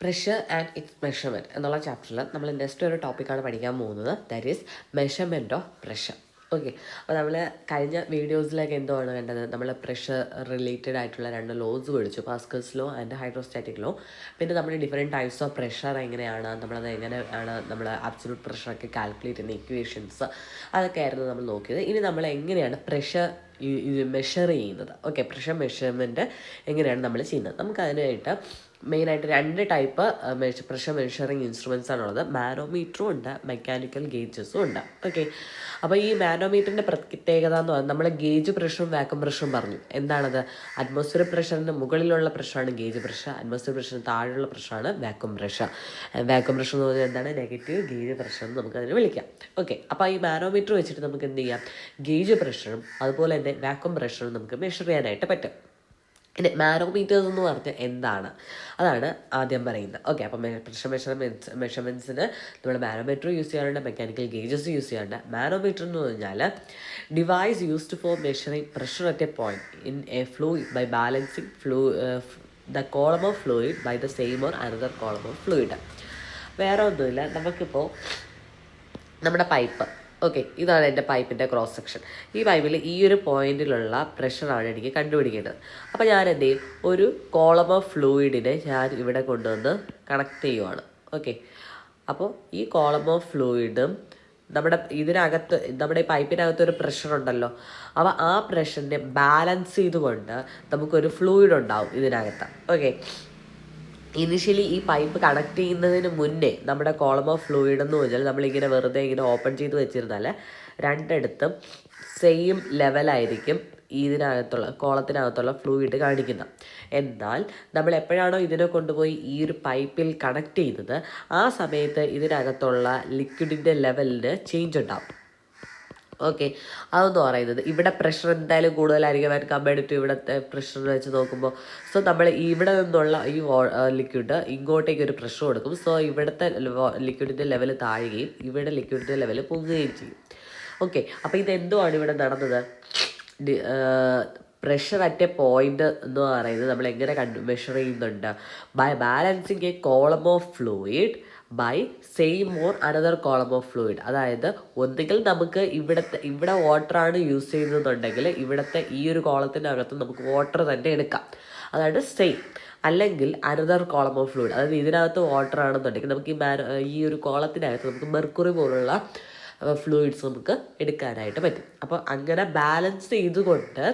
Pressure and it's measurement എന്നുള്ള ചാപ്റ്ററിൽ നമ്മൾ നെക്സ്റ്റ് ഒരു ടോപ്പിക്കാണ് പഠിക്കാൻ പോകുന്നത്. That is measurement of pressure. Okay, അപ്പോൾ നമ്മൾ കഴിഞ്ഞ വീഡിയോസിലൊക്കെ എന്താണ് കണ്ടത്? നമ്മൾ പ്രഷർ റിലേറ്റഡ് ആയിട്ടുള്ള രണ്ട് ലോസ് പഠിച്ചു, Pascal's law and hydrostatic law. പിന്നെ നമ്മൾ ഡിഫറെൻറ്റ് ടൈപ്സ് ഓഫ് പ്രഷർ എങ്ങനെയാണ്, നമ്മളത് എങ്ങനെയാണ് നമ്മൾ അബ്സൊല്യൂട്ട് പ്രഷറൊക്കെ കാൽക്കുലേറ്റ് ചെയ്യുന്ന ഇക്വേഷൻസ്, അതൊക്കെ ആയിരുന്നു നമ്മൾ നോക്കിയത്. ഇനി നമ്മൾ എങ്ങനെയാണ് പ്രഷർ മെഷർ ചെയ്യുന്നത്, ഓക്കെ, പ്രഷർ മെഷർമെൻറ്റ് എങ്ങനെയാണ് നമ്മൾ ചെയ്യുന്നത്. നമുക്കതിനായിട്ട് മെയിനായിട്ട് രണ്ട് ടൈപ്പ് പ്രഷർ മെഷറിങ് ഇൻസ്ട്രുമെൻറ്റ്സ് ആണുള്ളത്. മാനോമീറ്ററും ഉണ്ട്, മെക്കാനിക്കൽ ഗേജസും ഉണ്ട്. ഓക്കെ, അപ്പോൾ ഈ മാനോമീറ്ററിൻ്റെ പ്രത്യേകത എന്ന് പറഞ്ഞാൽ നമ്മൾ ഗേജ് പ്രഷറും വാക്വം പ്രഷറും പറഞ്ഞു. എന്താണത്? അറ്റ്മോസ്ഫിയർ പ്രഷറിന് മുകളിലുള്ള പ്രഷറാണ് ഗേജ് പ്രഷർ, അറ്റ്മോസ്ഫിയർ പ്രഷറിന് താഴെയുള്ള പ്രഷറാണ് വാക്വം പ്രഷർ. വാക്വം പ്രഷർ എന്ന് പറഞ്ഞാൽ എന്താണ്? നെഗറ്റീവ് ഗേജ് പ്രഷർ എന്ന് നമുക്കതിന് വിളിക്കാം. ഓക്കെ, അപ്പോൾ ഈ മാനോമീറ്റർ വെച്ചിട്ട് നമുക്ക് എന്ത് ചെയ്യാം? ഗേജ് പ്രഷറും അതുപോലെ തന്നെ വാക്വം പ്രഷറും നമുക്ക് മെഷർ ചെയ്യാനായിട്ട് പറ്റും. പിന്നെ മാനോമീറ്റേഴ്സ് എന്ന് പറഞ്ഞാൽ എന്താണ്? അതാണ് ആദ്യം പറയുന്നത്. ഓക്കെ, അപ്പം പ്രഷർ മെഷർമെൻറ്റ്സിന് നമ്മൾ മാനോമീറ്റർ യൂസ് ചെയ്യാറുണ്ട്, മെക്കാനിക്കൽ ഗേജസ് യൂസ് ചെയ്യാറുണ്ട്. മാനോമീറ്റർ എന്ന് പറഞ്ഞാൽ device used for measuring pressure at a point in a fluid by balancing the column of fluid by the same or another column of fluid. വേറെ ഒന്നുമില്ല, നമുക്കിപ്പോൾ നമ്മുടെ pipe, okay, ഇതാണ് എൻ്റെ പൈപ്പിൻ്റെ ക്രോസ് സെക്ഷൻ. ഈ പൈപ്പിൽ ഈ ഒരു പോയിന്റിലുള്ള പ്രഷറാണ് എനിക്ക് കണ്ടുപിടിക്കേണ്ടത്. അപ്പോൾ ഞാൻ എന്ത് ചെയ്യും? ഒരു കോളം ഓഫ് ഫ്ലൂയിഡിനെ ഞാൻ ഇവിടെ കൊണ്ടുവന്ന് കണക്ട് ചെയ്യുവാണ്. ഓക്കെ, അപ്പോൾ ഈ കോളം ഓഫ് ഫ്ലൂയിഡും ഇതിനകത്ത് നമ്മുടെ ഈ പൈപ്പിനകത്തൊരു പ്രഷർ ഉണ്ടല്ലോ, അപ്പോൾ ആ പ്രഷറിനെ ബാലൻസ് ചെയ്തുകൊണ്ട് നമുക്കൊരു ഫ്ലൂയിഡ് ഉണ്ടാവും ഇതിനകത്ത്. ഓക്കെ, ഇനിഷ്യലി ഈ പൈപ്പ് കണക്ട് ചെയ്യുന്നതിന് മുന്നേ നമ്മുടെ കോളം ഓഫ് ഫ്ലൂയിഡ് എന്ന് പറഞ്ഞാൽ നമ്മളിങ്ങനെ വെറുതെ ഇങ്ങനെ ഓപ്പൺ ചെയ്ത് വെച്ചിരുന്നാൽ രണ്ടിടത്തും സെയിം ലെവലായിരിക്കും ഇതിനകത്തുള്ള കോളത്തിനകത്തുള്ള ഫ്ലൂയിഡ് കാണിക്കുന്നത്. എന്നാൽ നമ്മൾ എപ്പോഴാണോ ഇതിനെ കൊണ്ടുപോയി ഈ ഒരു പൈപ്പിൽ കണക്ട് ചെയ്യുന്നത്, ആ സമയത്ത് ഇതിനകത്തുള്ള ലിക്വിഡിൻ്റെ ലെവലിന് ചേഞ്ച് ഉണ്ടാവും. ഓക്കെ, അതെന്ന് പറയുന്നത് ഇവിടെ പ്രഷർ എന്തായാലും കൂടുതലായിരിക്കും ആൻഡ് കമ്പയർഡ് ടു ഇവിടുത്തെ പ്രഷർ വെച്ച് നോക്കുമ്പോൾ. സോ നമ്മൾ ഇവിടെ നിന്നുള്ള ഈ ലിക്വിഡ് ഇങ്ങോട്ടേക്ക് ഒരു പ്രഷർ കൊടുക്കും. സോ ഇവിടുത്തെ ലിക്വിഡിൻ്റെ ലെവൽ താഴുകയും ഇവിടെ ലിക്വിഡിൻ്റെ ലെവൽ പൊങ്ങുകയും ചെയ്യും. ഓക്കെ, അപ്പോൾ ഇതെന്തുമാണ് ഇവിടെ നടന്നത്? പ്രഷർ അറ്റ് എ പോയിന്റ് എന്ന് പറയുന്നത് നമ്മൾ എങ്ങനെ മെഷർ ചെയ്യുന്നുണ്ട്? By balancing a column of fluid by same or another column of fluid. അതായത് ഒന്നുകിൽ നമുക്ക് ഇവിടെ വാട്ടറാണ് യൂസ് ചെയ്യുന്നതെന്നുണ്ടെങ്കിൽ ഇവിടുത്തെ ഈ ഒരു കോളത്തിനകത്ത് നമുക്ക് വാട്ടർ തന്നെ എടുക്കാം, അതായത് സെയിം. അല്ലെങ്കിൽ അനദർ കോളം ഓഫ് ഫ്ലൂയിഡ്, അതായത് ഇതിനകത്ത് വാട്ടർ ആണെന്നുണ്ടെങ്കിൽ നമുക്ക് ഈ ഒരു കോളത്തിനകത്ത് നമുക്ക് മെർക്കുറി പോലുള്ള ഫ്ലൂയിഡ്സ് നമുക്ക് എടുക്കാനായിട്ട് പറ്റും. അപ്പോൾ അങ്ങനെ ബാലൻസ് ചെയ്തുകൊണ്ട്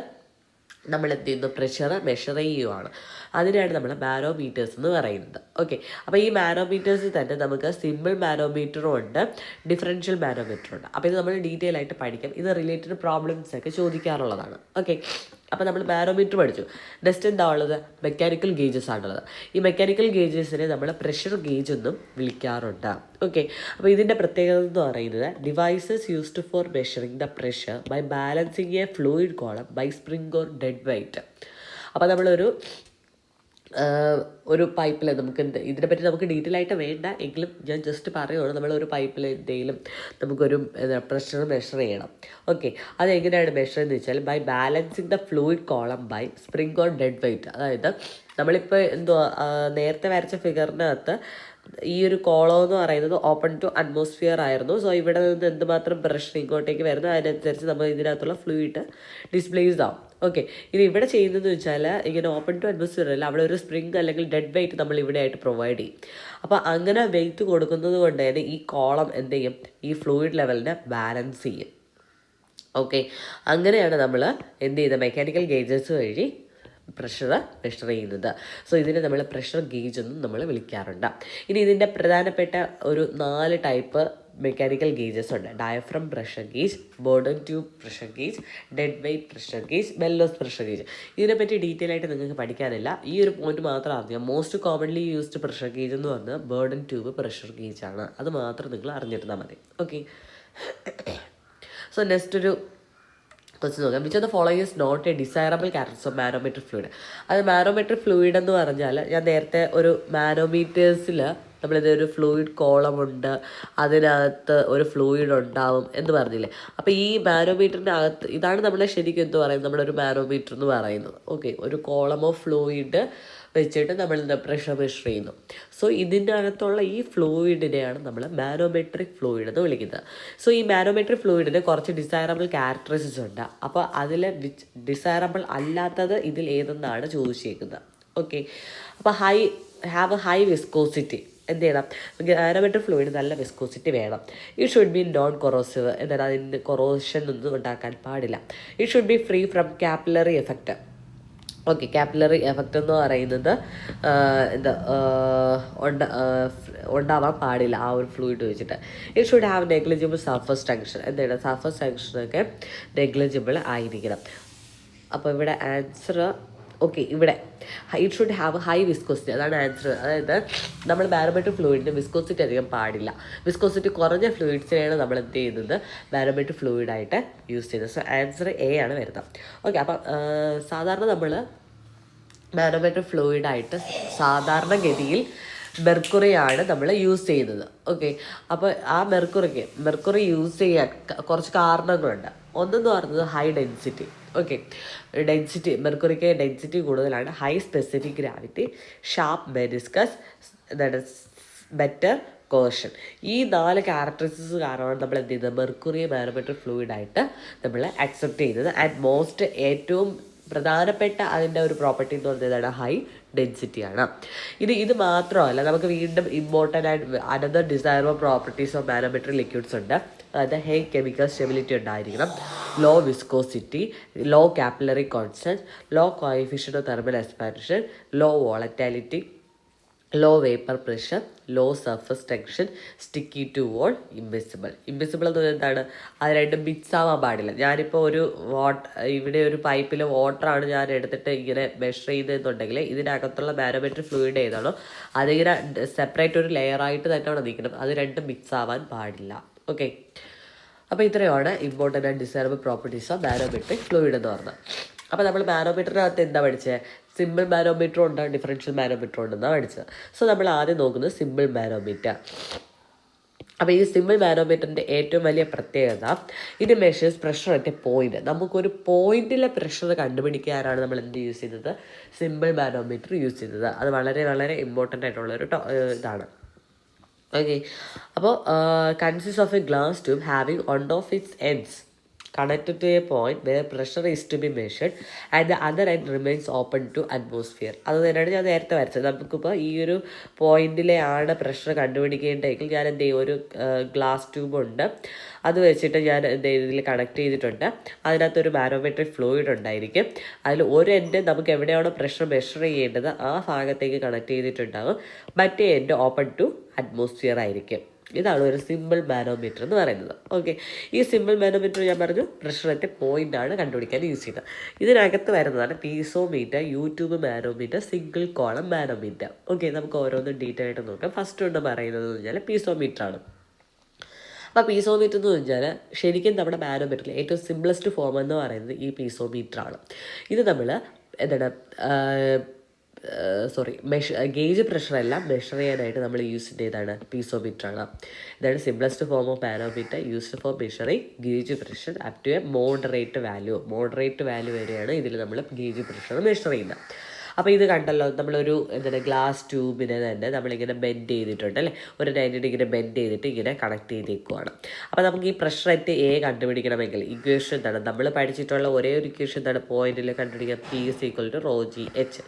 നമ്മൾ എന്ത് ചെയ്യുന്നു? പ്രഷർ മെഷർ ചെയ്യുവാണ്. അതിനാണ് നമ്മൾ മാനോമീറ്റേഴ്സ് എന്ന് പറയുന്നത്. ഓക്കെ, അപ്പോൾ ഈ മാനോമീറ്റേഴ്സിൽ തന്നെ നമുക്ക് സിമ്പിൾ മാനോമീറ്ററും ഉണ്ട്, ഡിഫറൻഷ്യൽ മാനോമീറ്ററും ഉണ്ട്. അപ്പോൾ ഇത് നമ്മൾ ഡീറ്റെയിൽ ആയിട്ട് പഠിക്കാം. ഇത് റിലേറ്റഡ് പ്രോബ്ലംസ് ഒക്കെ ചോദിക്കാറുള്ളതാണ്. ഓക്കെ, അപ്പോൾ നമ്മൾ മാനോമീറ്റർ പഠിച്ചു. നെക്സ്റ്റ് എന്താ ഉള്ളത്? മെക്കാനിക്കൽ ഗേജസ് ആണുള്ളത്. ഈ മെക്കാനിക്കൽ ഗേജസിനെ നമ്മൾ പ്രഷർ ഗേജ് എന്നും വിളിക്കാറുണ്ട്. ഓക്കെ, അപ്പോൾ ഇതിൻ്റെ പ്രത്യേകത എന്ന് പറയുന്നത് devices used for measuring the pressure by balancing a fluid column by spring or dead weight. അപ്പോൾ നമ്മളൊരു പൈപ്പിൽ നമുക്ക് ഇതിനെപ്പറ്റി നമുക്ക് ഡീറ്റെയിൽ ആയിട്ട് വേണ്ട എങ്കിലും ഞാൻ ജസ്റ്റ് പറയുകയാണ്. നമ്മളൊരു പൈപ്പിൽ എന്തെങ്കിലും നമുക്കൊരു പ്രഷർ മെഷർ ചെയ്യണം. ഓക്കെ, അതെങ്ങനെയാണ് മെഷർ എന്ന് വെച്ചാൽ by balancing the fluid column by spring or dead weight. അതായത് നമ്മളിപ്പോൾ നേരത്തെ വരച്ച ഫിഗറിനകത്ത് ഈ ഒരു കോളം എന്ന് പറയുന്നത് ഓപ്പൺ ടു അറ്റ്മോസ്ഫിയർ ആയിരുന്നു. സോ ഇവിടെ നിന്ന് എന്തുമാത്രം പ്രഷർ ഇങ്ങോട്ടേക്ക് വരുന്നു അതിനനുസരിച്ച് നമ്മൾ ഇതിനകത്തുള്ള ഫ്ലൂയിഡ് ഡിസ്പ്ലേസ്ഡ് ആവും. ഓക്കെ, ഇത് ഇവിടെ ചെയ്യുന്നതെന്ന് വെച്ചാൽ ഇങ്ങനെ ഓപ്പൺ ടു അറ്റ്മോസ്ഫിയർ അല്ല, അവിടെ ഒരു സ്പ്രിംഗ് അല്ലെങ്കിൽ ഡെഡ് വെയ്റ്റ് നമ്മൾ ഇവിടെ ആയിട്ട് പ്രൊവൈഡ് ചെയ്യും. അപ്പോൾ അങ്ങനെ വെയ്റ്റ് കൊടുക്കുന്നത് കൊണ്ട് തന്നെ ഈ കോളം എന്ത് ചെയ്യും? ഈ ഫ്ലൂയിഡ് ലെവലിനെ ബാലൻസ് ചെയ്യും. ഓക്കെ, അങ്ങനെയാണ് നമ്മൾ എന്ത് ചെയ്യുന്നത്? മെക്കാനിക്കൽ ഗേജസ് വഴി പ്രഷർ മെഷർ ചെയ്യുന്നത്. സോ ഇതിനെ നമ്മൾ പ്രഷർ ഗേജ് എന്നും നമ്മൾ വിളിക്കാറുണ്ട്. ഇനി ഇതിൻ്റെ പ്രധാനപ്പെട്ട ഒരു 4 ടൈപ്പ് മെക്കാനിക്കൽ ഗേജസ് ഉണ്ട്. Diaphragm pressure gauge, Bourdon tube pressure gauge, dead weight pressure gauge, bellows pressure gauge. ഇതിനെപ്പറ്റി ഡീറ്റെയിൽ ആയിട്ട് നിങ്ങൾക്ക് പഠിക്കാനില്ല, ഈ ഒരു പോയിന്റ് മാത്രം അറിഞ്ഞാൽ. Most commonly used pressure gauge എന്ന് പറഞ്ഞാൽ ബോർഡൻ ട്യൂബ് പ്രഷർ ഗേജ് ആണ്. അത് മാത്രം നിങ്ങൾ അറിഞ്ഞിരുന്നാൽ മതി. ഓക്കെ, സോ നെക്സ്റ്റ് ഒരു കുറച്ച് നോക്കാം. Which of the following is not a desirable characters of manometer fluid. അത് മാനോമീറ്റർ ഫ്ലൂയിഡ് എന്ന് പറഞ്ഞാൽ ഞാൻ നേരത്തെ ഒരു മാനോമീറ്റേഴ്സിൽ നമ്മളിതൊരു ഫ്ലൂയിഡ് കോളമുണ്ട്, അതിനകത്ത് ഒരു ഫ്ലൂയിഡ് ഉണ്ടാവും എന്ന് പറഞ്ഞില്ലേ. അപ്പോൾ ഈ മാനോമീറ്ററിൻ്റെ അകത്ത് ഇതാണ് നമ്മൾ ശരിക്കും എന്ത് പറയുന്നത്? നമ്മുടെ ഒരു മാനോമീറ്റർ എന്ന് പറയുന്നത്. ഓക്കെ, ഒരു കോളം ഓഫ് ഫ്ലൂയിഡ് വെച്ചിട്ട് നമ്മൾ പ്രഷർ മെഷർ ചെയ്യുന്നു. സോ ഇതിൻ്റെ അകത്തുള്ള ഈ ഫ്ലൂയിഡിനെയാണ് നമ്മൾ മാനോമെട്രിക് ഫ്ലൂയിഡ് എന്ന് വിളിക്കുന്നത്. സോ ഈ മാനോമെട്രിക് ഫ്ലൂയിഡിന് കുറച്ച് ഡിസൈറബിൾ ക്യാരക്ടറിസ്റ്റിക്സ് ഉണ്ട്. അപ്പോൾ അതിൽ ഡിസൈറബിൾ അല്ലാത്തത് ഇതിൽ ഏതെന്നാണ് ചോദിച്ചേക്കുന്നത്. ഓക്കെ, അപ്പോൾ ഹാവ് എ ഹൈ വിസ്കോസിറ്റി. എന്ത് ചെയ്യണം? മാനോമെട്രിക് ഫ്ലൂയിഡ് നല്ല വിസ്കോസിറ്റി വേണം. It should be non corrosive. എന്താണ്? അതിന് കൊറോഷൻ ഒന്നും ഉണ്ടാക്കാൻ പാടില്ല. It should be free from capillary effect. Okay, capillary effect എന്ന് പറയുന്നത് ഉണ്ടാവാൻ പാടില്ല ആ ഒരു ഫ്ലൂയിഡ് വെച്ചിട്ട്. It should have negligible surface tension. എന്താണ്? സർഫസ് ടെൻഷനൊക്കെ നെഗ്ലിജിബിൾ ആയിരിക്കണം. അപ്പോൾ ഇവിടെ ആൻസർ ഓക്കെ, ഇവിടെ it should have high viscosity, അതാണ് ആൻസർ. അതായത് നമ്മൾ ബാരോമെട്രിക് ഫ്ലൂയിഡിന് വിസ്കോസിറ്റി അധികം പാടില്ല. വിസ്കോസിറ്റി കുറഞ്ഞ ഫ്ലൂയിഡ്സിനെയാണ് നമ്മൾ എന്ത് ചെയ്യുന്നത്? ബാരോമെട്രിക് ഫ്ലൂയിഡായിട്ട് യൂസ് ചെയ്യുന്നത്. സോ ആൻസർ എ ആണ് വരുന്നത്. ഓക്കെ, അപ്പം സാധാരണ നമ്മൾ ബാരോമെട്രിക് ഫ്ലൂയിഡായിട്ട് സാധാരണഗതിയിൽ മെർക്കുറിയാണ് നമ്മൾ യൂസ് ചെയ്യുന്നത്. ഓക്കെ, അപ്പോൾ ആ മെർക്കുറി യൂസ് ചെയ്യാൻ കുറച്ച് കാരണങ്ങളുണ്ട്. ഒന്നെന്ന് പറയുന്നത് ഹൈ ഡെൻസിറ്റി. ഓക്കെ, മെർക്കുറിക്ക് ഡെൻസിറ്റി കൂടുതലാണ്. High specific gravity, sharp meniscus, better caution. ഈ 4 ക്യാരക്ടറിസ്റ്റിക്സ് കാരണമാണ് നമ്മൾ എന്ത് ചെയ്യുന്നത്? മെർക്കുറിയെ ബാരോമെട്രിക് ഫ്ലൂയിഡായിട്ട് നമ്മൾ അക്സെപ്റ്റ് ചെയ്യുന്നത്. ആൻഡ് ഏറ്റവും പ്രധാനപ്പെട്ട അതിൻ്റെ ഒരു പ്രോപ്പർട്ടി എന്ന് പറയുന്നതാണ് ഹൈ ഡെൻസിറ്റിയാണ്. ഇത് മാത്രമല്ല, നമുക്ക് വീണ്ടും ഇമ്പോർട്ടൻ്റ് ആയിട്ട് another desirable properties of barometric liquids ഉണ്ട്. അതായത് ഹൈ കെമിക്കൽ സ്റ്റെബിലിറ്റി ഉണ്ടായിരിക്കണം, low viscosity, low capillary constant, low coefficient of thermal expansion, low volatility, low vapour pressure, low surface tension, sticky to wall, invisible എന്ന് പറയുന്നത് എന്താണ്? അത് രണ്ടും mix ആവാൻ പാടില്ല. ഞാനിപ്പോൾ ഇവിടെ ഒരു പൈപ്പിൽ വാട്ടറാണ് ഞാൻ എടുത്തിട്ട് ഇങ്ങനെ മെഷർ ചെയ്തെന്നുണ്ടെങ്കിൽ ഇതിനകത്തുള്ള ബാരോമെട്രിക് ഫ്ലൂയിഡ് ഏതാണോ അതിങ്ങനെ സെപ്പറേറ്റ് ഒരു ലെയറായിട്ട് തന്നെയാണ് നിൽക്കണം. അത് രണ്ടും മിക്സ് ആവാൻ പാടില്ല. ഓക്കെ, അപ്പോൾ ഇത്രയുമാണ് important and desirable properties of barometric fluid എന്ന് പറഞ്ഞത്. അപ്പോൾ നമ്മൾ ബാരോമീറ്ററിനകത്ത് എന്താ പഠിച്ചത്? സിമ്പിൾ ബാരോമീറ്റർ ഉണ്ട്, ഡിഫറൻഷ്യൽ ബാരോമീറ്റർ ഉണ്ടെന്നാണ് പഠിച്ചത്. സോ നമ്മൾ ആദ്യം നോക്കുന്നത് സിമ്പിൾ ബാരോമീറ്റർ. അപ്പോൾ ഈ സിമ്പിൾ ബാരോമീറ്ററിൻ്റെ ഏറ്റവും വലിയ പ്രത്യേകത, ഇത് measures pressure at a point. നമുക്കൊരു പോയിന്റിലെ പ്രഷർ കണ്ടുപിടിക്കാനാണ് നമ്മൾ എന്ത് യൂസ് ചെയ്തത്? സിമ്പിൾ ബാരോമീറ്റർ യൂസ് ചെയ്തത്. അത് വളരെ വളരെ ഇമ്പോർട്ടൻ്റ് ആയിട്ടുള്ളൊരു ഇതാണ്. ഓക്കെ, അപ്പോൾ consist of A glass tube having one of its ends connected to a point where pressure is to be measured and the other end remains open to atmosphere. അത് തന്നെയാണ് ഞാൻ നേരത്തെ വരച്ചത്. നമുക്കിപ്പോൾ ഈ ഒരു പോയിന്റിലെയാണ് പ്രഷർ കണ്ടുപിടിക്കേണ്ടതെങ്കിൽ ഞാൻ എന്ത് ചെയ്യും? ഒരു ഗ്ലാസ് ട്യൂബ് ഉണ്ട്, അത് വെച്ചിട്ട് ഞാൻ എന്ത് ഇതിൽ കണക്ട് ചെയ്തിട്ടുണ്ട്. അതിനകത്തൊരു ബാരോമെട്രിക് ഫ്ലൂയിഡ് ഉണ്ടായിരിക്കും. അതിൽ ഒരു എൻഡ് നമുക്ക് എവിടെയാണോ പ്രഷർ മെഷർ ചെയ്യേണ്ടത് ആ ഭാഗത്തേക്ക് കണക്ട് ചെയ്തിട്ടുണ്ടാകും. മറ്റേ എൻഡ് ഓപ്പൺ ടു അറ്റ്മോസ്ഫിയർ ആയിരിക്കും. ഇതാണ് ഒരു സിമ്പിൾ മാനോമീറ്റർ എന്ന് പറയുന്നത്. ഓക്കെ, ഈ സിമ്പിൾ മാനോമീറ്റർ ഞാൻ പറഞ്ഞു പ്രഷർ അറ്റ് പോയിൻ്റാണ് കണ്ടുപിടിക്കാൻ യൂസ് ചെയ്യുന്നത്. ഇതിനകത്ത് വരുന്നതാണ് piezometer, YouTube manometer, single column manometer. Okay, നമുക്ക് ഓരോന്നും ഡീറ്റെയിൽ ആയിട്ട് നോക്കാം. ഫസ്റ്റ് ഒന്ന് പറയുന്നത് എന്ന് പറഞ്ഞാൽ പീസോമീറ്ററാണ്. അപ്പോൾ പീസോമീറ്റർ എന്ന് പറഞ്ഞാൽ ശരിക്കും നമ്മുടെ മാനോമീറ്ററിൽ ഏറ്റവും സിംപ്ലസ്റ്റ് ഫോം എന്ന് പറയുന്നത് ഈ പീസോമീറ്ററാണ്. ഇത് നമ്മൾ എന്താണ് ഗേജ് പ്രഷറെല്ലാം മെഷർ ചെയ്യാനായിട്ട് നമ്മൾ യൂസ് ചെയ്തതാണ് പീസോമീറ്ററാണ്. ഇതാണ് simplest form of manometer used for measuring gauge pressure up to a moderate value വരെയാണ് ഇതിൽ നമ്മൾ ഗേജ് പ്രഷർ മെഷർ ചെയ്യുന്നത്. അപ്പോൾ ഇത് കണ്ടല്ലോ, നമ്മളൊരു ഗ്ലാസ് ട്യൂബിനെ തന്നെ നമ്മളിങ്ങനെ ബെൻഡ് ചെയ്തിട്ടുണ്ട് അല്ലേ, ഒരു 90 ഡിഗ്രി ബെൻഡ് ചെയ്തിട്ട് ഇങ്ങനെ കണക്ട് ചെയ്തേക്കുവാണ്. അപ്പോൾ നമുക്ക് ഈ പ്രഷർ അറ്റ് എ കണ്ടുപിടിക്കണമെങ്കിൽ ഇക്വേഷൻ എന്താണ്? നമ്മൾ പഠിച്ചിട്ടുള്ള ഒരേ ഒരു ഇക്വേഷൻ എന്താണ്? പോയിന്റിൽ കണ്ടുപിടിക്കുക, P is equal to rho G H.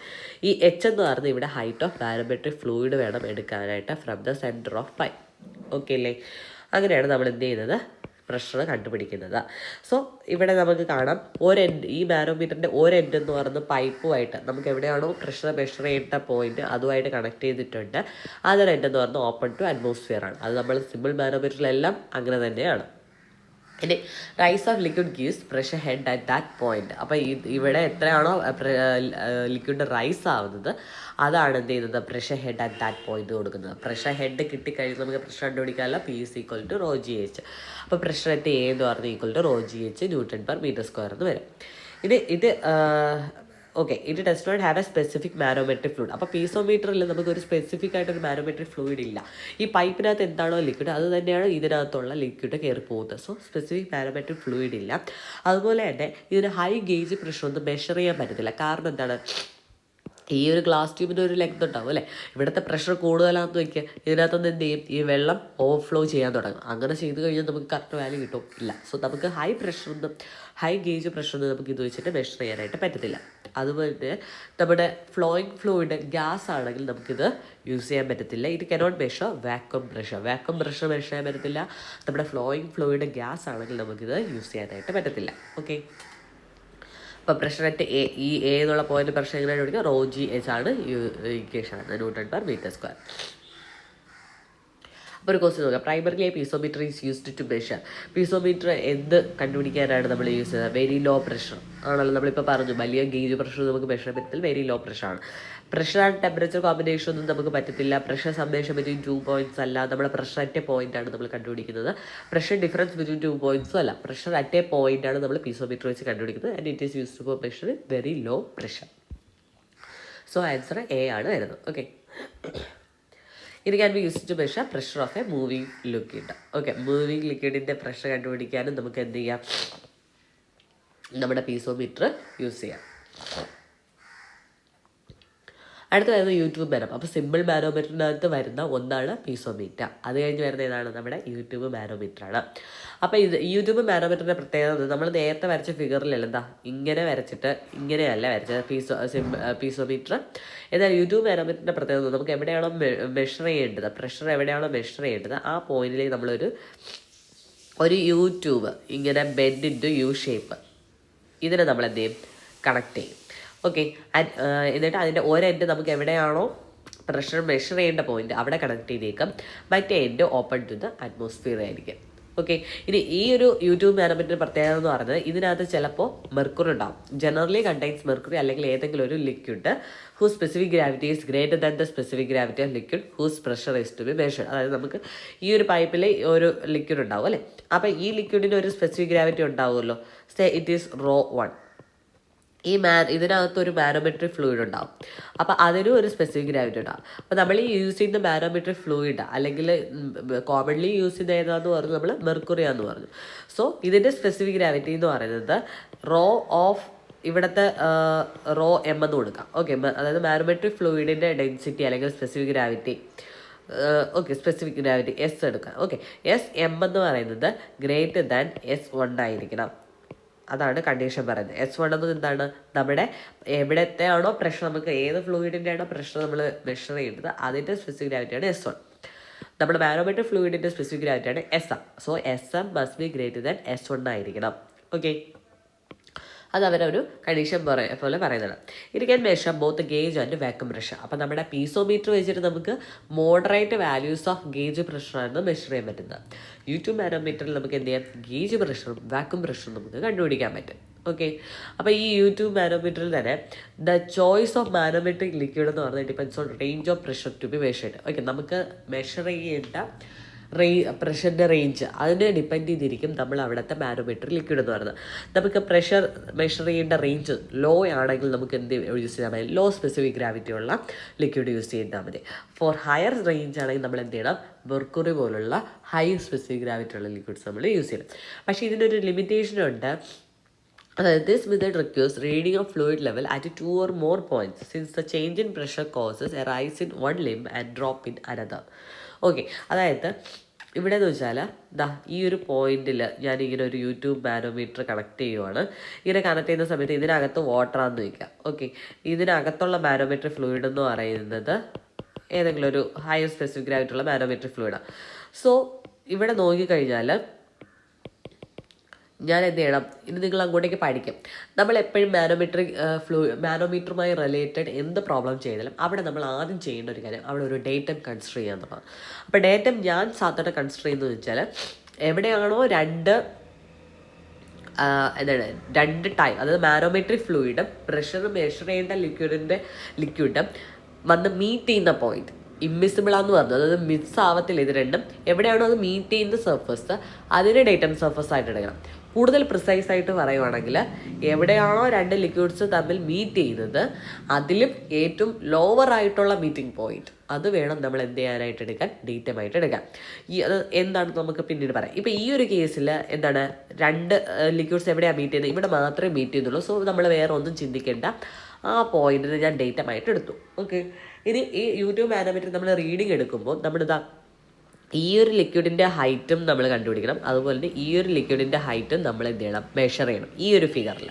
ഈ എച്ച് എന്ന് പറഞ്ഞാൽ ഇവിടെ ഹൈറ്റ് ഓഫ് ബാരോമെട്രിക് ഫ്ലൂയിഡ് വേണം എടുക്കാനായിട്ട് from the centre of pipe. Okay അല്ലേ? അങ്ങനെയാണ് നമ്മൾ എന്ത് ചെയ്യുന്നത്? പ്രഷർ കണ്ടുപിടിക്കുന്നത്. സോ ഇവിടെ നമുക്ക് കാണാം ഈ ബാരോമീറ്ററിൻ്റെ ഒരെൻഡ് എന്ന് പറയുന്നത് പൈപ്പുമായിട്ട് നമുക്ക് എവിടെയാണോ പ്രഷർ മെഷർ ചെയ്യേണ്ട പോയിന്റ് അതുമായിട്ട് കണക്ട് ചെയ്തിട്ടുണ്ട്. അതൊരു എൻഡ് എന്ന് പറയുന്നത് ഓപ്പൺ ടു അറ്റ്മോസ്ഫിയർ ആണ്. അത് നമ്മൾ സിമ്പിൾ ബാരോമീറ്ററിലെല്ലാം അങ്ങനെ തന്നെയാണ്. ഇനി rise of liquid gives pressure head at that point. അപ്പോൾ ഇവിടെ എത്രയാണോ ലിക്വിഡ് റൈസ് ആവുന്നത് അതാണ് എന്ത് ചെയ്യുന്നത്? Pressure head at that point കൊടുക്കുന്നത്. പ്രഷർ ഹെഡ് കിട്ടിക്കഴിഞ്ഞാൽ നമുക്ക് പ്രഷർ കണ്ടുപിടിക്കാമല്ലോ, P is equal to rho G h. അപ്പോൾ പ്രഷർ അറ്റ് എ എന്ന് പറഞ്ഞാൽ equal to rho G h newton per metre square എന്ന് വരും. ഇത് okay, it does not have a specific manometric fluid. അപ്പോൾ പീസോമീറ്ററിൽ നമുക്കൊരു സ്പെസിഫിക് ആയിട്ടൊരു മാനോമെട്രിക് ഫ്ലൂയിഡ് ഇല്ല. ഈ പൈപ്പിനകത്ത് എന്താണോ ലിക്വിഡ് അത് തന്നെയാണ് ഇതിനകത്തുള്ള ലിക്വിഡ് കയറി പോകുന്നത്. സോ സ്പെസിഫിക് മാനോമെട്രിക് ഫ്ലൂയിഡ് ഇല്ല. അതുപോലെ തന്നെ ഇതിന് ഹൈ ഗേജ് പ്രഷർ ഒന്നും മെഷർ ചെയ്യാൻ പറ്റത്തില്ല. കാരണം എന്താണ്? ഈ ഒരു ഗ്ലാസ് ട്യൂബിൻ്റെ ഒരു ലെങ്ത് ഉണ്ടാവും അല്ലേ. ഇവിടുത്തെ പ്രഷർ കൂടുതലാണെന്ന് വയ്ക്കുക, ഇതിനകത്തുനിന്ന് എന്ത് ചെയ്യും, ഈ വെള്ളം ഓവർഫ്ലോ ചെയ്യാൻ തുടങ്ങും. അങ്ങനെ ചെയ്ത് കഴിഞ്ഞാൽ നമുക്ക് കറക്റ്റ് വാല്യൂ കിട്ടും ഇല്ല. സോ നമുക്ക് ഹൈ ഗേജ് പ്രഷറൊന്നും നമുക്ക് ഇത് വെച്ചിട്ട് മെഷർ ചെയ്യാനായിട്ട് പറ്റത്തില്ല. അതുപോലെ തന്നെ നമ്മുടെ ഫ്ലോയിങ് ഫ്ലൂയിഡ് ഗ്യാസ് ആണെങ്കിൽ നമുക്കിത് യൂസ് ചെയ്യാൻ പറ്റത്തില്ല. ഇത് cannot measure vacuum pressure measure ചെയ്യാൻ പറ്റത്തില്ല. നമ്മുടെ ഫ്ലോയിങ് ഫ്ലൂയിഡ് ഗ്യാസ് ആണെങ്കിൽ നമുക്കിത് യൂസ് ചെയ്യാനായിട്ട് പറ്റത്തില്ല. ഓക്കെ, അപ്പോൾ പ്രഷർ അറ്റ് എ എന്നുള്ള പോയിന്റ് പ്രഷർ എങ്ങനെയാണ് വിളിക്കുക, റോ ജി എച്ച് ആണ് ഇക്വേഷൻ, Nm/m². അപ്പോൾ ഒരു ക്വസ്റ്റ്യൻ നോക്കാം. Primarily piezometer is used to measure. പീസോമീറ്റർ എന്ത് കണ്ടുപിടിക്കാനാണ് നമ്മൾ യൂസ് ചെയ്യുന്നത്? വെരി ലോ പ്രഷർ ആണല്ലോ. നമ്മളിപ്പോൾ പറഞ്ഞു വലിയ ഗേജ് പ്രഷർ നമുക്ക് മെഷർ പറ്റത്തില്ല, വെരി ലോ പ്രഷറാണ്. പ്രഷർ ആൻഡ് ടെമ്പറേച്ചർ കോമ്പിനേഷൻ ഒന്നും നമുക്ക് പറ്റത്തില്ല. പ്രഷർ സബ്മേഷൻ ബിറ്റ്വീൻ 2 പോയിന്റ്സ് അല്ല, നമ്മുടെ പ്രഷർ അറ്റ് എ പോയിന്റ് ആണ് നമ്മൾ കണ്ടുപിടിക്കുന്നത്. പ്രഷർ ഡിഫറൻസ് ബിറ്റ്വീൻ 2 പോയിന്റ്സും അല്ല, പ്രഷർ അറ്റ് എ പോയിന്റ് ആണ് നമ്മൾ പീസോമീറ്റർ വെച്ച് കണ്ടുപിടിക്കുന്നത്. And it is used for measure very low pressure. So answer A ആണ് വരുന്നത്. ഓക്കെ, ഇത് can be used to measure pressure of a moving liquid. Okay, moving ലിക്വിഡിൻ്റെ pressure കണ്ടുപിടിക്കാനും നമുക്ക് എന്ത് ചെയ്യാം, നമ്മുടെ പീസോമീറ്റർ യൂസ് ചെയ്യാം. അടുത്ത വരുന്നത് യൂട്യൂബ് മാനോ. അപ്പോൾ സിമ്പിൾ മാനോമീറ്ററിനകത്ത് വരുന്ന ഒന്നാണ് പീസോമീറ്റർ. അത് കഴിഞ്ഞ് വരുന്ന ഏതാണ്, നമ്മുടെ യൂട്യൂബ് മാനോമീറ്ററാണ്. അപ്പോൾ ഇത് യൂട്യൂബ് മാനോമീറ്ററിൻ്റെ പ്രത്യേകത നമ്മൾ നേരത്തെ വരച്ച ഫിഗറിലല്ല, എന്താ ഇങ്ങനെ വരച്ചിട്ട് ഇങ്ങനെയല്ല വരച്ചത് പീസോമീറ്റർ. എന്നാൽ യൂട്യൂബ് മാനോമീറ്ററിൻ്റെ പ്രത്യേകത നമുക്ക് എവിടെയാണോ മെഷർ ചെയ്യേണ്ടത്, പ്രഷർ എവിടെയാണോ മെഷർ ചെയ്യേണ്ടത് ആ പോയിന്റിലേക്ക് നമ്മളൊരു യൂട്യൂബ് ഇങ്ങനെ ബെൻഡ് ഇൻറ്റു യു ഷേപ്പ് ഇതിനെ നമ്മൾ എന്ത് ചെയ്യും, കണക്ട് ചെയ്യും. ഓക്കെ, എന്നിട്ട് അതിൻ്റെ ഒരെൻഡ് നമുക്ക് എവിടെയാണോ പ്രഷർ മെഷർ ചെയ്യേണ്ട പോയിന്റ് അവിടെ കണക്ട് ചെയ്തേക്കാം, മറ്റേ end open to the atmosphere ആയിരിക്കും. ഓക്കെ, ഇനി ഈ ഒരു യൂട്യൂബ് മാനോമീറ്ററിൻ്റെ പ്രത്യേകത എന്ന് പറയുന്നത് ഇതിനകത്ത് ചിലപ്പോൾ മെർക്കുറി ഉണ്ടാവും. ജനറലി കണ്ടെയ്ൻസ് മെർക്കുറി, അല്ലെങ്കിൽ ഏതെങ്കിലും ഒരു liquid whose specific gravity is greater than the specific gravity of liquid whose pressure is to be measured. അതായത് നമുക്ക് ഈ ഒരു പൈപ്പിൽ ഒരു ലിക്വിഡ് ഉണ്ടാവും അല്ലേ. അപ്പോൾ ഈ ലിക്വിഡിന് ഒരു സ്പെസിഫിക് ഗ്രാവിറ്റി ഉണ്ടാവുമല്ലോ. Say it is rho 1. ഇതിനകത്തൊരു മാനോമെട്രിക് ഫ്ലൂയിഡ് ഉണ്ടാവും. അപ്പോൾ അതിനും ഒരു സ്പെസിഫിക് ഗ്രാവിറ്റി ഉണ്ടാവും. അപ്പോൾ നമ്മൾ ഈ യൂസ് ചെയ്യുന്ന മാനോമെട്രിക് ഫ്ലൂയിഡ് അല്ലെങ്കിൽ കോമൺലി യൂസ് ചെയ്യുന്ന ഏതാന്ന് പറഞ്ഞു, നമ്മൾ മെർക്കുറിയാന്ന് പറഞ്ഞു. സോ ഇതിൻ്റെ സ്പെസിഫിക് ഗ്രാവിറ്റി എന്ന് പറയുന്നത് റോ ഓഫ് ഇവിടുത്തെ റോ എം എന്ന് കൊടുക്കാം. ഓക്കെ, അതായത് മാനോമെട്രിക് ഫ്ലൂയിഡിൻ്റെ ഡെൻസിറ്റി അല്ലെങ്കിൽ specific gravity, okay specific gravity S എടുക്കാം. ഓക്കെ, എം എന്ന് പറയുന്നത് ഗ്രേറ്റർ ദാൻ S1 ആയിരിക്കണം. അതാണ് കണ്ടീഷൻ പറയുന്നത്. S1 എന്നത് എന്താണ്, നമ്മുടെ എവിടത്തെയാണോ പ്രഷർ, നമുക്ക് ഏത് ഫ്ലൂയിഡിൻ്റെ ആണോ പ്രഷർ നമ്മൾ മെഷർ ചെയ്യുന്നത് അതിൻ്റെ സ്പെസിഫിക് ഗ്രാവിറ്റിയാണ് S1. നമ്മുടെ മാനോമെട്രിക് ഫ്ലൂയിഡിൻ്റെ സ്പെസിഫിക് ഗ്രാവിറ്റിയാണ് SM. So SM must be greater than S1 ആയിരിക്കണം. ഓക്കെ, അത് അവരൊരു കണ്ടീഷൻ പോലെ പറയുന്നതാണ്. It can measure both gauge and vacuum pressure. അപ്പോൾ നമ്മുടെ പീസോമീറ്റർ വെച്ചിട്ട് നമുക്ക് മോഡറേറ്റ് വാല്യൂസ് ഓഫ് ഗേജ് പ്രഷറാണ് മെഷർ ചെയ്യാൻ പറ്റുന്നത്. യൂട്യൂബ് മാനോമീറ്ററിൽ നമുക്ക് എന്ത് ചെയ്യാം, ഗേജ് പ്രഷറും വാക്വം പ്രഷറും നമുക്ക് കണ്ടുപിടിക്കാൻ പറ്റും. ഓക്കെ, അപ്പോൾ ഈ യൂട്യൂബ് മാനോമീറ്ററിൽ തന്നെ the choice of manometric liquid എന്ന് പറഞ്ഞാൽ depends on range of pressure to be measured. Okay, നമുക്ക് മെഷർ ചെയ്യേണ്ട പ്രഷറിൻ്റെ റേഞ്ച് അതിനെ ഡിപ്പെൻഡ് ചെയ്തിരിക്കും നമ്മൾ അവിടുത്തെ മാനോമെട്രിക് ലിക്വിഡ് എന്ന് പറയുന്നത്. നമുക്ക് പ്രഷർ മെഷർ ചെയ്യേണ്ട റേഞ്ച് ലോ ആണെങ്കിൽ നമുക്ക് എന്ത് യൂസ് ചെയ്താൽ മതി, ലോ സ്പെസിഫിക് ഗ്രാവിറ്റി ഉള്ള ലിക്വിഡ് യൂസ് ചെയ്താൽ മതി. ഫോർ ഹയർ റേഞ്ച് ആണെങ്കിൽ നമ്മൾ എന്ത് ചെയ്യണം, മെർക്കുറി പോലുള്ള ഹൈ സ്പെസിഫിക് ഗ്രാവിറ്റി ഉള്ള ലിക്വിഡ്സ് നമ്മൾ യൂസ് ചെയ്യണം. പക്ഷേ ഇതിനൊരു ലിമിറ്റേഷനുണ്ട്. This method requires reading of fluid level at 2 or more points, since the change in pressure causes a rise in one limb and drop in another. Okay, അതായത് ഇവിടെ എന്ന് വെച്ചാൽ ഈ ഒരു പോയിന്റിൽ ഞാനിങ്ങനെ ഒരു യൂട്യൂബ് മാനോമീറ്റർ കണക്ട് ചെയ്യുവാണ്. ഇങ്ങനെ കണക്ട് ചെയ്യുന്ന സമയത്ത് ഇതിനകത്ത് വാട്ടറാന്ന് വയ്ക്കാം. ഓക്കെ, ഇതിനകത്തുള്ള മാനോമെട്രിക് ഫ്ലൂയിഡ് എന്ന് പറയുന്നത് ഏതെങ്കിലും ഒരു ഹയർ സ്പെസിഫിക് ഗ്രാവിറ്റി ഉള്ള മാനോമെട്രിക് ഫ്ലൂയിഡാണ്. സോ ഇവിടെ നോക്കിക്കഴിഞ്ഞാൽ ഞാൻ എന്ത് ചെയ്യണം, ഇനി നിങ്ങൾ അങ്ങോട്ടേക്ക് പഠിക്കും. നമ്മൾ എപ്പോഴും മാനോമീറ്ററുമായി റിലേറ്റഡ് എന്ത് പ്രോബ്ലം ചെയ്താലും അവിടെ നമ്മൾ ആദ്യം ചെയ്യേണ്ട ഒരു കാര്യം അവിടെ ഒരു ഡേറ്റം കൺസിഡർ ചെയ്യുക എന്നുള്ളതാണ്. അപ്പോൾ ഡേറ്റം ഞാൻ സാധാരണ കൺസിഡർ ചെയ്യുന്നത് വെച്ചാൽ എവിടെയാണോ രണ്ട് ടൈം, അതായത് മാനോമെട്രിക് ഫ്ലൂയിഡും പ്രഷർ മെഷർ ചെയ്യേണ്ട ലിക്വിഡും വന്ന് മീറ്റ് ചെയ്യുന്ന പോയിന്റ് ഇമ്മിസിബിളാന്ന് പറഞ്ഞു, അതായത് മിക്സ് ആവത്തില്ല ഇത് രണ്ടും. എവിടെയാണോ അത് മീറ്റ് ചെയ്യുന്ന സർഫസ് അതിനെ ഡേറ്റം സർഫസ് ആയിട്ട് എടുക്കണം. കൂടുതൽ പ്രിസൈസ് ആയിട്ട് പറയുവാണെങ്കിൽ എവിടെയാണോ രണ്ട് ലിക്വിഡ്സ് തമ്മിൽ മീറ്റ് ചെയ്യുന്നത് അതിലും ഏറ്റവും ലോവർ ആയിട്ടുള്ള മീറ്റിംഗ് പോയിന്റ് അത് വേണം നമ്മൾ എന്ത് ചെയ്യാനായിട്ട് എടുക്കാൻ, ഡേറ്റമായിട്ട് എടുക്കാം. അത് എന്താണ് നമുക്ക് പിന്നീട് പറയാം. ഇപ്പോൾ ഈ ഒരു കേസിൽ എന്താണ്, രണ്ട് ലിക്വിഡ്സ് എവിടെയാണ് മീറ്റ് ചെയ്യുന്നത്, ഇവിടെ മാത്രമേ മീറ്റ് ചെയ്യുന്നുള്ളൂ. സോ നമ്മൾ വേറെ ഒന്നും ചിന്തിക്കേണ്ട, ആ പോയിന്റിന് ഞാൻ ഡേറ്റമായിട്ട് എടുത്തു. ഓക്കെ, ഇനി ഈ യൂട്യൂബ് മാനോമീറ്റർ നമ്മൾ റീഡിങ് എടുക്കുമ്പോൾ നമ്മളിതാ ഈ ഒരു ലിക്വിഡിൻ്റെ ഹൈറ്റും നമ്മൾ കണ്ടുപിടിക്കണം. അതുപോലെ തന്നെ ഈ ഒരു ലിക്വിഡിൻ്റെ ഹൈറ്റും നമ്മൾ എന്ത് ചെയ്യണം, മെഷർ ചെയ്യണം ഈ ഒരു ഫിഗറിൽ.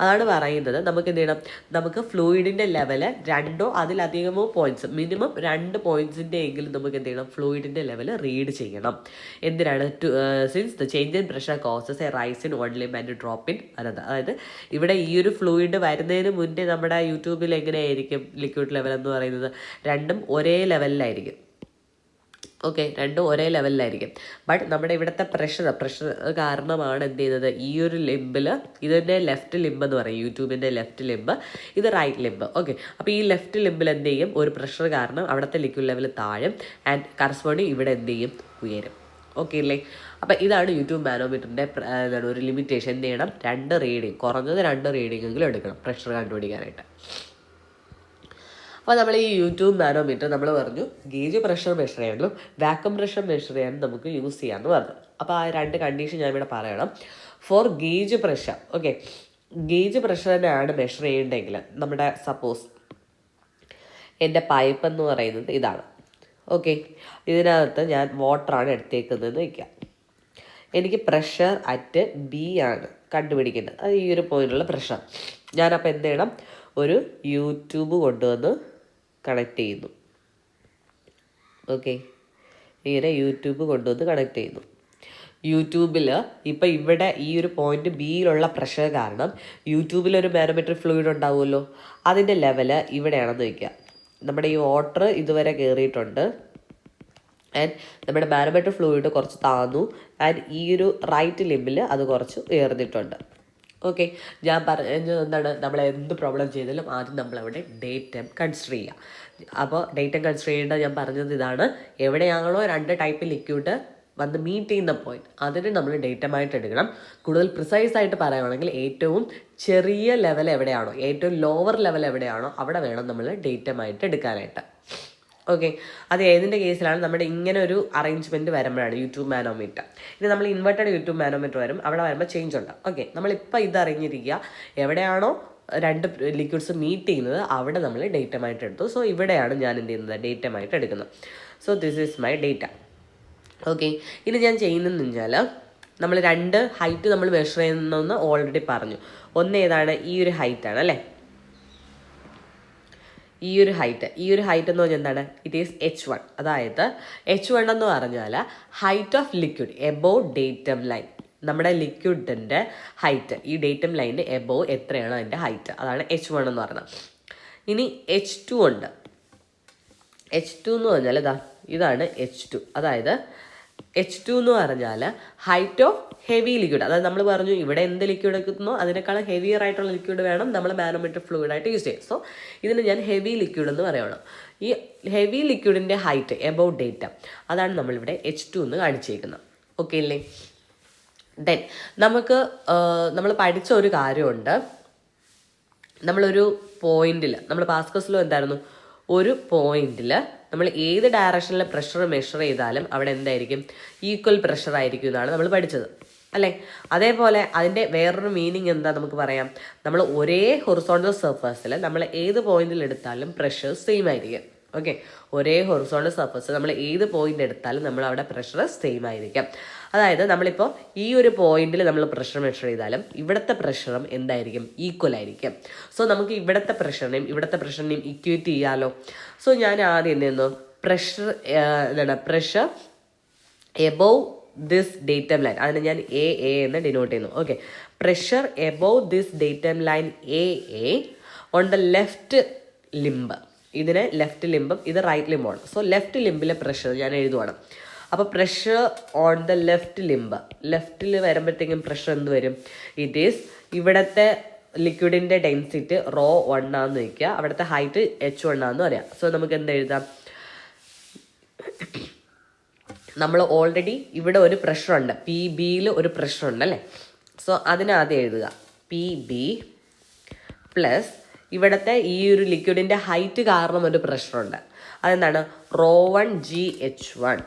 അതാണ് പറയുന്നത് നമുക്ക് എന്ത് ചെയ്യണം, നമുക്ക് ഫ്ലൂയിഡിൻ്റെ ലെവല് 2 അതിലധികമോ പോയിന്റ്സ്, മിനിമം 2 പോയിന്റ്സിൻ്റെ എങ്കിലും നമുക്ക് എന്ത് ചെയ്യണം, ഫ്ലൂയിഡിൻ്റെ ലെവൽ റീഡ് ചെയ്യണം. എന്തിനാണ്? Since the change in pressure causes A rice in one limb and drop in another. അതായത് ഇവിടെ ഈ ഒരു ഫ്ലൂയിഡ് വരുന്നതിന് മുന്നേ നമ്മുടെ യൂട്യൂബിൽ എങ്ങനെയായിരിക്കും ലിക്വിഡ് ലെവൽ എന്ന് പറയുന്നത്, രണ്ടും ഒരേ ലെവലിലായിരിക്കും. ഓക്കെ, രണ്ടും ഒരേ ലെവലിലായിരിക്കും. ബട്ട് നമ്മുടെ ഇവിടുത്തെ പ്രഷർ കാരണമാണ് എന്ത് ചെയ്യുന്നത്, ഈ ഒരു ലിംബിൽ, ഇതിൻ്റെ ലെഫ്റ്റ് ലിംബ് എന്ന് പറയും, യൂട്യൂബിൻ്റെ ലെഫ്റ്റ് ലിംബ്, ഇത് റൈറ്റ് ലിംബ്. ഓക്കെ, അപ്പോൾ ഈ ലെഫ്റ്റ് ലിംബിൽ എന്ത് ചെയ്യും, ഒരു പ്രഷർ കാരണം അവിടുത്തെ ലിക്വിഡ് ലെവൽ താഴും ആൻഡ് കറസ്പോണ്ടിങ് ഇവിടെ എന്ത് ചെയ്യും, ഉയരും. ഓക്കെ അല്ലേ? അപ്പോൾ ഇതാണ് യൂട്യൂബ് മാനോമീറ്ററിൻ്റെ എന്താണ് ഒരു ലിമിറ്റേഷൻ. എന്ത് ചെയ്യണം, 2 റീഡിങ്, കുറഞ്ഞത് 2 റീഡിങ്ങെങ്കിലും എടുക്കണം പ്രഷർ കണ്ടുപിടിക്കാനായിട്ട്. അപ്പോൾ നമ്മൾ ഈ യൂട്യൂബ് മാനോമീറ്റർ നമ്മൾ പറഞ്ഞു ഗേജ് പ്രഷർ മെഷർ ചെയ്യാനും വാക്വം പ്രഷർ മെഷർ ചെയ്യാനും നമുക്ക് യൂസ് ചെയ്യാമെന്ന് പറഞ്ഞു. അപ്പോൾ ആ 2 കണ്ടീഷൻ ഞാൻ ഇവിടെ പറയണം. For gauge pressure, okay, gauge പ്രഷറിനാണ് മെഷർ ചെയ്യേണ്ടതെങ്കിൽ നമ്മുടെ സപ്പോസ് എൻ്റെ പൈപ്പ് എന്ന് പറയുന്നത് ഇതാണ്. ഓക്കെ, ഇതിനകത്ത് ഞാൻ വാട്ടറാണ് എടുത്തേക്കുന്നതെന്ന് വയ്ക്കാം. എനിക്ക് പ്രഷർ അറ്റ് ബി ആണ് കണ്ടുപിടിക്കേണ്ടത്, അത് ഈ ഒരു പോയിന്റുള്ള പ്രഷർ. ഞാനപ്പോൾ എന്ത് ചെയ്യണം, ഒരു യൂട്യൂബ് കൊണ്ടുവന്ന് കണക്ട് ചെയ്യുന്നു. ഓക്കെ, ഇങ്ങനെ യൂട്യൂബ് കൊണ്ടുവന്ന് കണക്ട് ചെയ്യുന്നു. യൂട്യൂബിൽ ഇപ്പം ഇവിടെ ഈ ഒരു പോയിന്റ് ബിയിലുള്ള പ്രഷർ കാരണം യൂട്യൂബിലൊരു മാനോമെട്രിക് ഫ്ലൂയിഡ് ഉണ്ടാവുമല്ലോ, അതിൻ്റെ ലെവല് ഇവിടെയാണെന്ന് വയ്ക്കുക. നമ്മുടെ ഈ വാട്ടർ ഇതുവരെ കയറിയിട്ടുണ്ട് ആൻഡ് നമ്മുടെ മാനോമെട്രിക് ഫ്ലൂയിഡ് കുറച്ച് താന്നു ആൻഡ് ഈ ഒരു റൈറ്റ് ലിംബിൽ അത് കുറച്ച് ഉയർന്നിട്ടുണ്ട്. ഓക്കെ, ഞാൻ പറഞ്ഞത് എന്താണ്, നമ്മൾ എന്ത് പ്രോബ്ലം ചെയ്താലും ആദ്യം നമ്മളവിടെ ഡേറ്റം കൺസിഡർ ചെയ്യുക. അപ്പോൾ ഡേറ്റം കൺസിഡർ ചെയ്യേണ്ടത് ഞാൻ പറഞ്ഞത് ഇതാണ്, എവിടെയാണോ 2 ടൈപ്പ് ലിക്വിഡ് വന്ന് മീറ്റ് ചെയ്യുന്ന പോയിന്റ് അതിന് നമ്മൾ ഡേറ്റമായിട്ട് എടുക്കണം. കൂടുതൽ പ്രിസൈസ് ആയിട്ട് പറയുകയാണെങ്കിൽ ഏറ്റവും ചെറിയ ലെവൽ എവിടെയാണോ, ഏറ്റവും ലോവർ ലെവൽ എവിടെയാണോ അവിടെ വേണം നമ്മൾ ഡേറ്റമായിട്ട് എടുക്കാനായിട്ട്. ഓക്കെ, അത് ഏതിൻ്റെ കേസിലാണ് നമ്മുടെ ഇങ്ങനെ ഒരു അറേഞ്ച്മെൻറ്റ് വരുമ്പോഴാണ് യൂട്യൂബ് മാനോമീറ്റർ. ഇത് നമ്മൾ ഇൻവെർട്ടഡ് യൂട്യൂബ് മാനോമീറ്റർ വരും, അവിടെ വരുമ്പോൾ ചേഞ്ച് ഉണ്ട്. ഓക്കെ, നമ്മളിപ്പോൾ ഇത് അറിഞ്ഞിരിക്കുക, എവിടെയാണോ 2 ലിക്വിഡ്സ് മീറ്റ് ചെയ്യുന്നത് അവിടെ നമ്മൾ ഡേറ്റമായിട്ട് എടുത്തു. സോ ഇവിടെയാണ് ഞാൻ എന്ത് ചെയ്യുന്നത്, ഡേറ്റമായിട്ട് എടുക്കുന്നത്. So this is my data. Okay, ഇനി ഞാൻ ചെയ്യുന്നതെന്ന് വെച്ചാൽ നമ്മൾ 2 ഹൈറ്റ് നമ്മൾ മെഷർ ചെയ്യുന്നതെന്ന് ഓൾറെഡി പറഞ്ഞു. ഒന്ന് ഏതാണ്, ഈ ഒരു ഹൈറ്റാണ് അല്ലേ, ഈ ഒരു ഹൈറ്റ് എന്ന് പറഞ്ഞാൽ എന്താണ്, ഇറ്റ് ഈസ് H1. അതായത് H1 എന്ന് പറഞ്ഞാൽ height of liquid above datum line. നമ്മുടെ ലിക്വിഡിൻ്റെ ഹൈറ്റ് ഈ ഡേറ്റം ലൈനിൻ്റെ എബോവ് എത്രയാണ് അതിൻ്റെ ഹൈറ്റ്, അതാണ് H1 എന്ന് പറയുന്നത്. ഇനി H2 ഉണ്ട്. H2 എന്ന് പറഞ്ഞാൽ ഇതാണ് H2. അതായത് H2 എന്ന് പറഞ്ഞാൽ ഹൈറ്റ് ഓഫ് ഹെവി ലിക്വിഡ്. അതായത് നമ്മൾ പറഞ്ഞു ഇവിടെ എന്ത് ലിക്വിഡ് എടുക്കുന്നോ അതിനേക്കാൾ ഹെവിയർ ആയിട്ടുള്ള ലിക്വിഡ് വേണം നമ്മൾ മാനോമെട്രിക് ഫ്ലൂയിഡായിട്ട് യൂസ് ചെയ്യും. സോ ഇതിന് ഞാൻ ഹെവി ലിക്വിഡ് എന്ന് പറയണം. ഈ ഹെവി ലിക്വിഡിൻ്റെ ഹൈറ്റ് എബൌട്ട് ഡേറ്റ അതാണ് നമ്മളിവിടെ H2 എന്ന് കാണിച്ചേക്കുന്നത്. ഓക്കെ അല്ലേ? ദെൻ നമുക്ക് നമ്മൾ പഠിച്ച ഒരു കാര്യമുണ്ട്. നമ്മളൊരു പോയിന്റിൽ നമ്മൾ പാസ്കൽസിലും എന്തായിരുന്നു, ഒരു പോയിന്റിൽ നമ്മൾ ഏത് ഡയറക്ഷനിൽ പ്രഷർ മെഷർ ചെയ്താലും അവിടെ എന്തായിരിക്കും, ഈക്വൽ പ്രഷർ ആയിരിക്കും എന്നാണ് നമ്മൾ പഠിച്ചത് അല്ലേ? അതേപോലെ അതിൻ്റെ വേറൊരു മീനിങ് എന്താ നമുക്ക് പറയാം, നമ്മൾ ഒരേ ഹൊറിസോണ്ടൽ സർഫസിൽ നമ്മൾ ഏത് പോയിന്റിൽ എടുത്താലും പ്രഷർ സെയിം ആയിരിക്കും. ഓക്കെ, ഒരേ ഹൊറിസോണ്ടൽ സർഫസ് നമ്മൾ ഏത് പോയിന്റ് എടുത്താലും നമ്മൾ അവിടെ പ്രഷർ സെയിം ആയിരിക്കും. അതായത് നമ്മളിപ്പോൾ ഈ ഒരു പോയിന്റിൽ നമ്മൾ പ്രഷർ മെഷർ ചെയ്താലും ഇവിടുത്തെ പ്രഷറും എന്തായിരിക്കും, ഈക്വൽ ആയിരിക്കും. സോ നമുക്ക് ഇവിടുത്തെ പ്രഷറിനെയും ഇക്വേറ്റ് ചെയ്യാമല്ലോ. സോ ഞാൻ ആദ്യം എന്ത് ചെയ്യുന്നു, pressure above this datum line, അതിനെ ഞാൻ എ എന്ന് ഡിനോട്ട് ചെയ്യുന്നു. Okay, pressure above this datum line A on the left limb. ഇതിന് ലെഫ്റ്റ് ലിംബും ഇത് റൈറ്റ് ലിംബുമാണ്. സോ ലെഫ്റ്റ് ലിംബിലെ പ്രഷർ ഞാൻ എഴുതുവാണ്. അപ്പോൾ pressure on the left limb, ലെഫ്റ്റിൽ വരുമ്പോഴത്തേക്കും പ്രഷർ എന്ത് വരും, ഇറ്റ് ഈസ് ഇവിടുത്തെ ലിക്വിഡിൻ്റെ ഡെൻസിറ്റി ρ1 ആണെന്ന് വയ്ക്കുക, അവിടുത്തെ ഹൈറ്റ് H1 ആണെന്ന് പറയാം. സോ നമുക്ക് എന്ത് എഴുതാം, നമ്മൾ ഓൾറെഡി ഇവിടെ ഒരു പ്രഷറുണ്ട്, പി ബിയിൽ ഒരു പ്രഷറുണ്ട് അല്ലേ? സോ അതിനാദ്യം എഴുതുക PB പ്ലസ് ഇവിടുത്തെ ഈ ഒരു ലിക്വിഡിൻ്റെ ഹൈറ്റ് കാരണം ഒരു പ്രഷറുണ്ട്, അതെന്താണ് ρ1 GH1,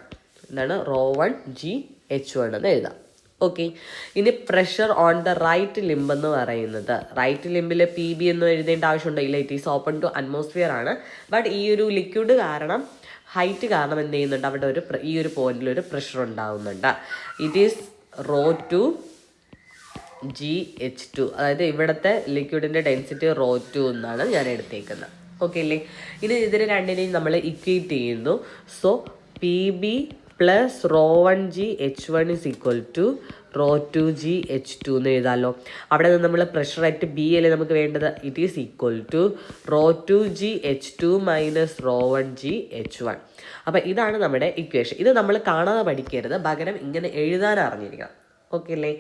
എന്താണ് ρ1 GH1 എന്ന് എഴുതാം. ഓക്കെ. ഇനി pressure on the right limb എന്ന് പറയുന്നത്, റൈറ്റ് ലിംബിൽ പി ബി എന്ന് എഴുതേണ്ട ആവശ്യമുണ്ടോ? ഇല്ല, it is open to atmosphere ആണ്. ബട്ട് ഈ ഒരു ലിക്വിഡ് കാരണം, ഹൈറ്റ് കാരണം എന്ത് ചെയ്യുന്നുണ്ട്, അവിടെ ഈ ഒരു പോയിന്റിൽ ഒരു പ്രഷർ ഉണ്ടാകുന്നുണ്ട്. ഇറ്റ് ഈസ് ρ2 GH2, അതായത് ഇവിടുത്തെ ലിക്വിഡിൻ്റെ ഡെൻസിറ്റി ρ2 എന്നാണ് ഞാൻ എടുത്തേക്കുന്നത്. ഓക്കെ അല്ലേ? ഇനി ഇതിന് രണ്ടിനെയും നമ്മൾ ഇക്വേറ്റ് ചെയ്യുന്നു. So P B plus ρ1GH1 is equal to ρ2GH2 എന്ന് എഴുതാമല്ലോ. അവിടെ നിന്ന് നമ്മൾ പ്രഷർ അറ്റ് ബി അല്ലേ നമുക്ക് വേണ്ടത്. It is equal to ρ2GH2 minus ρ1GH1. അപ്പം ഇതാണ് നമ്മുടെ ഇക്വേഷൻ. ഇത് നമ്മൾ കാണാതെ പഠിക്കരുത്, പകരം ഇങ്ങനെ എഴുതാൻ അറിഞ്ഞിരിക്കണം. ഓക്കെ അല്ലേ?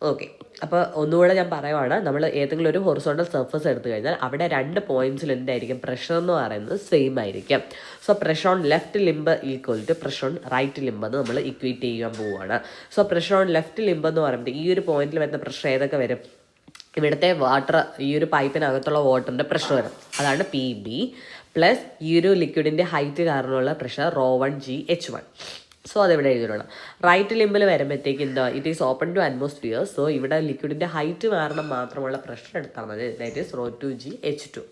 ഓക്കെ. അപ്പോൾ ഒന്നുകൂടെ ഞാൻ പറയുവാണ്, നമ്മൾ ഏതെങ്കിലും ഒരു ഹൊറിസോണ്ടൽ സർഫസ് എടുത്തു കഴിഞ്ഞാൽ അവിടെ രണ്ട് പോയിന്റ്സിൽ എന്തായിരിക്കും പ്രഷർ എന്ന് പറയുന്നത് സെയിം ആയിരിക്കും. So pressure on left limb equal to pressure on right limb എന്ന് നമ്മൾ ഇക്വേറ്റ് ചെയ്യാൻ പോവുകയാണ്. So pressure on left limb എന്ന് പറയുമ്പോൾ ഈ ഒരു പോയിന്റിൽ വരുന്ന പ്രഷർ ഏതൊക്കെ വരും? ഇവിടുത്തെ വാട്ടർ, ഈ ഒരു പൈപ്പിനകത്തുള്ള വാട്ടറിൻ്റെ പ്രഷർ വരും, അതാണ് പി ബി, പ്ലസ് ഈ ഒരു ലിക്വിഡിൻ്റെ ഹൈറ്റ് കാരണമുള്ള പ്രഷർ ρ1GH1. സോ അതിവിടെ എഴുതിയിട്ടുണ്ട്. റൈറ്റ് ലിംബിൽ വരുമ്പോഴത്തേക്ക് എന്താ, it is open to atmosphere. So ഇവിടെ ലിക്വിഡിൻ്റെ ഹൈറ്റ് കാരണം മാത്രമുള്ള പ്രഷർ എടുത്താൽ മതി, ദാറ്റ് ഈസ് ρ2GH2.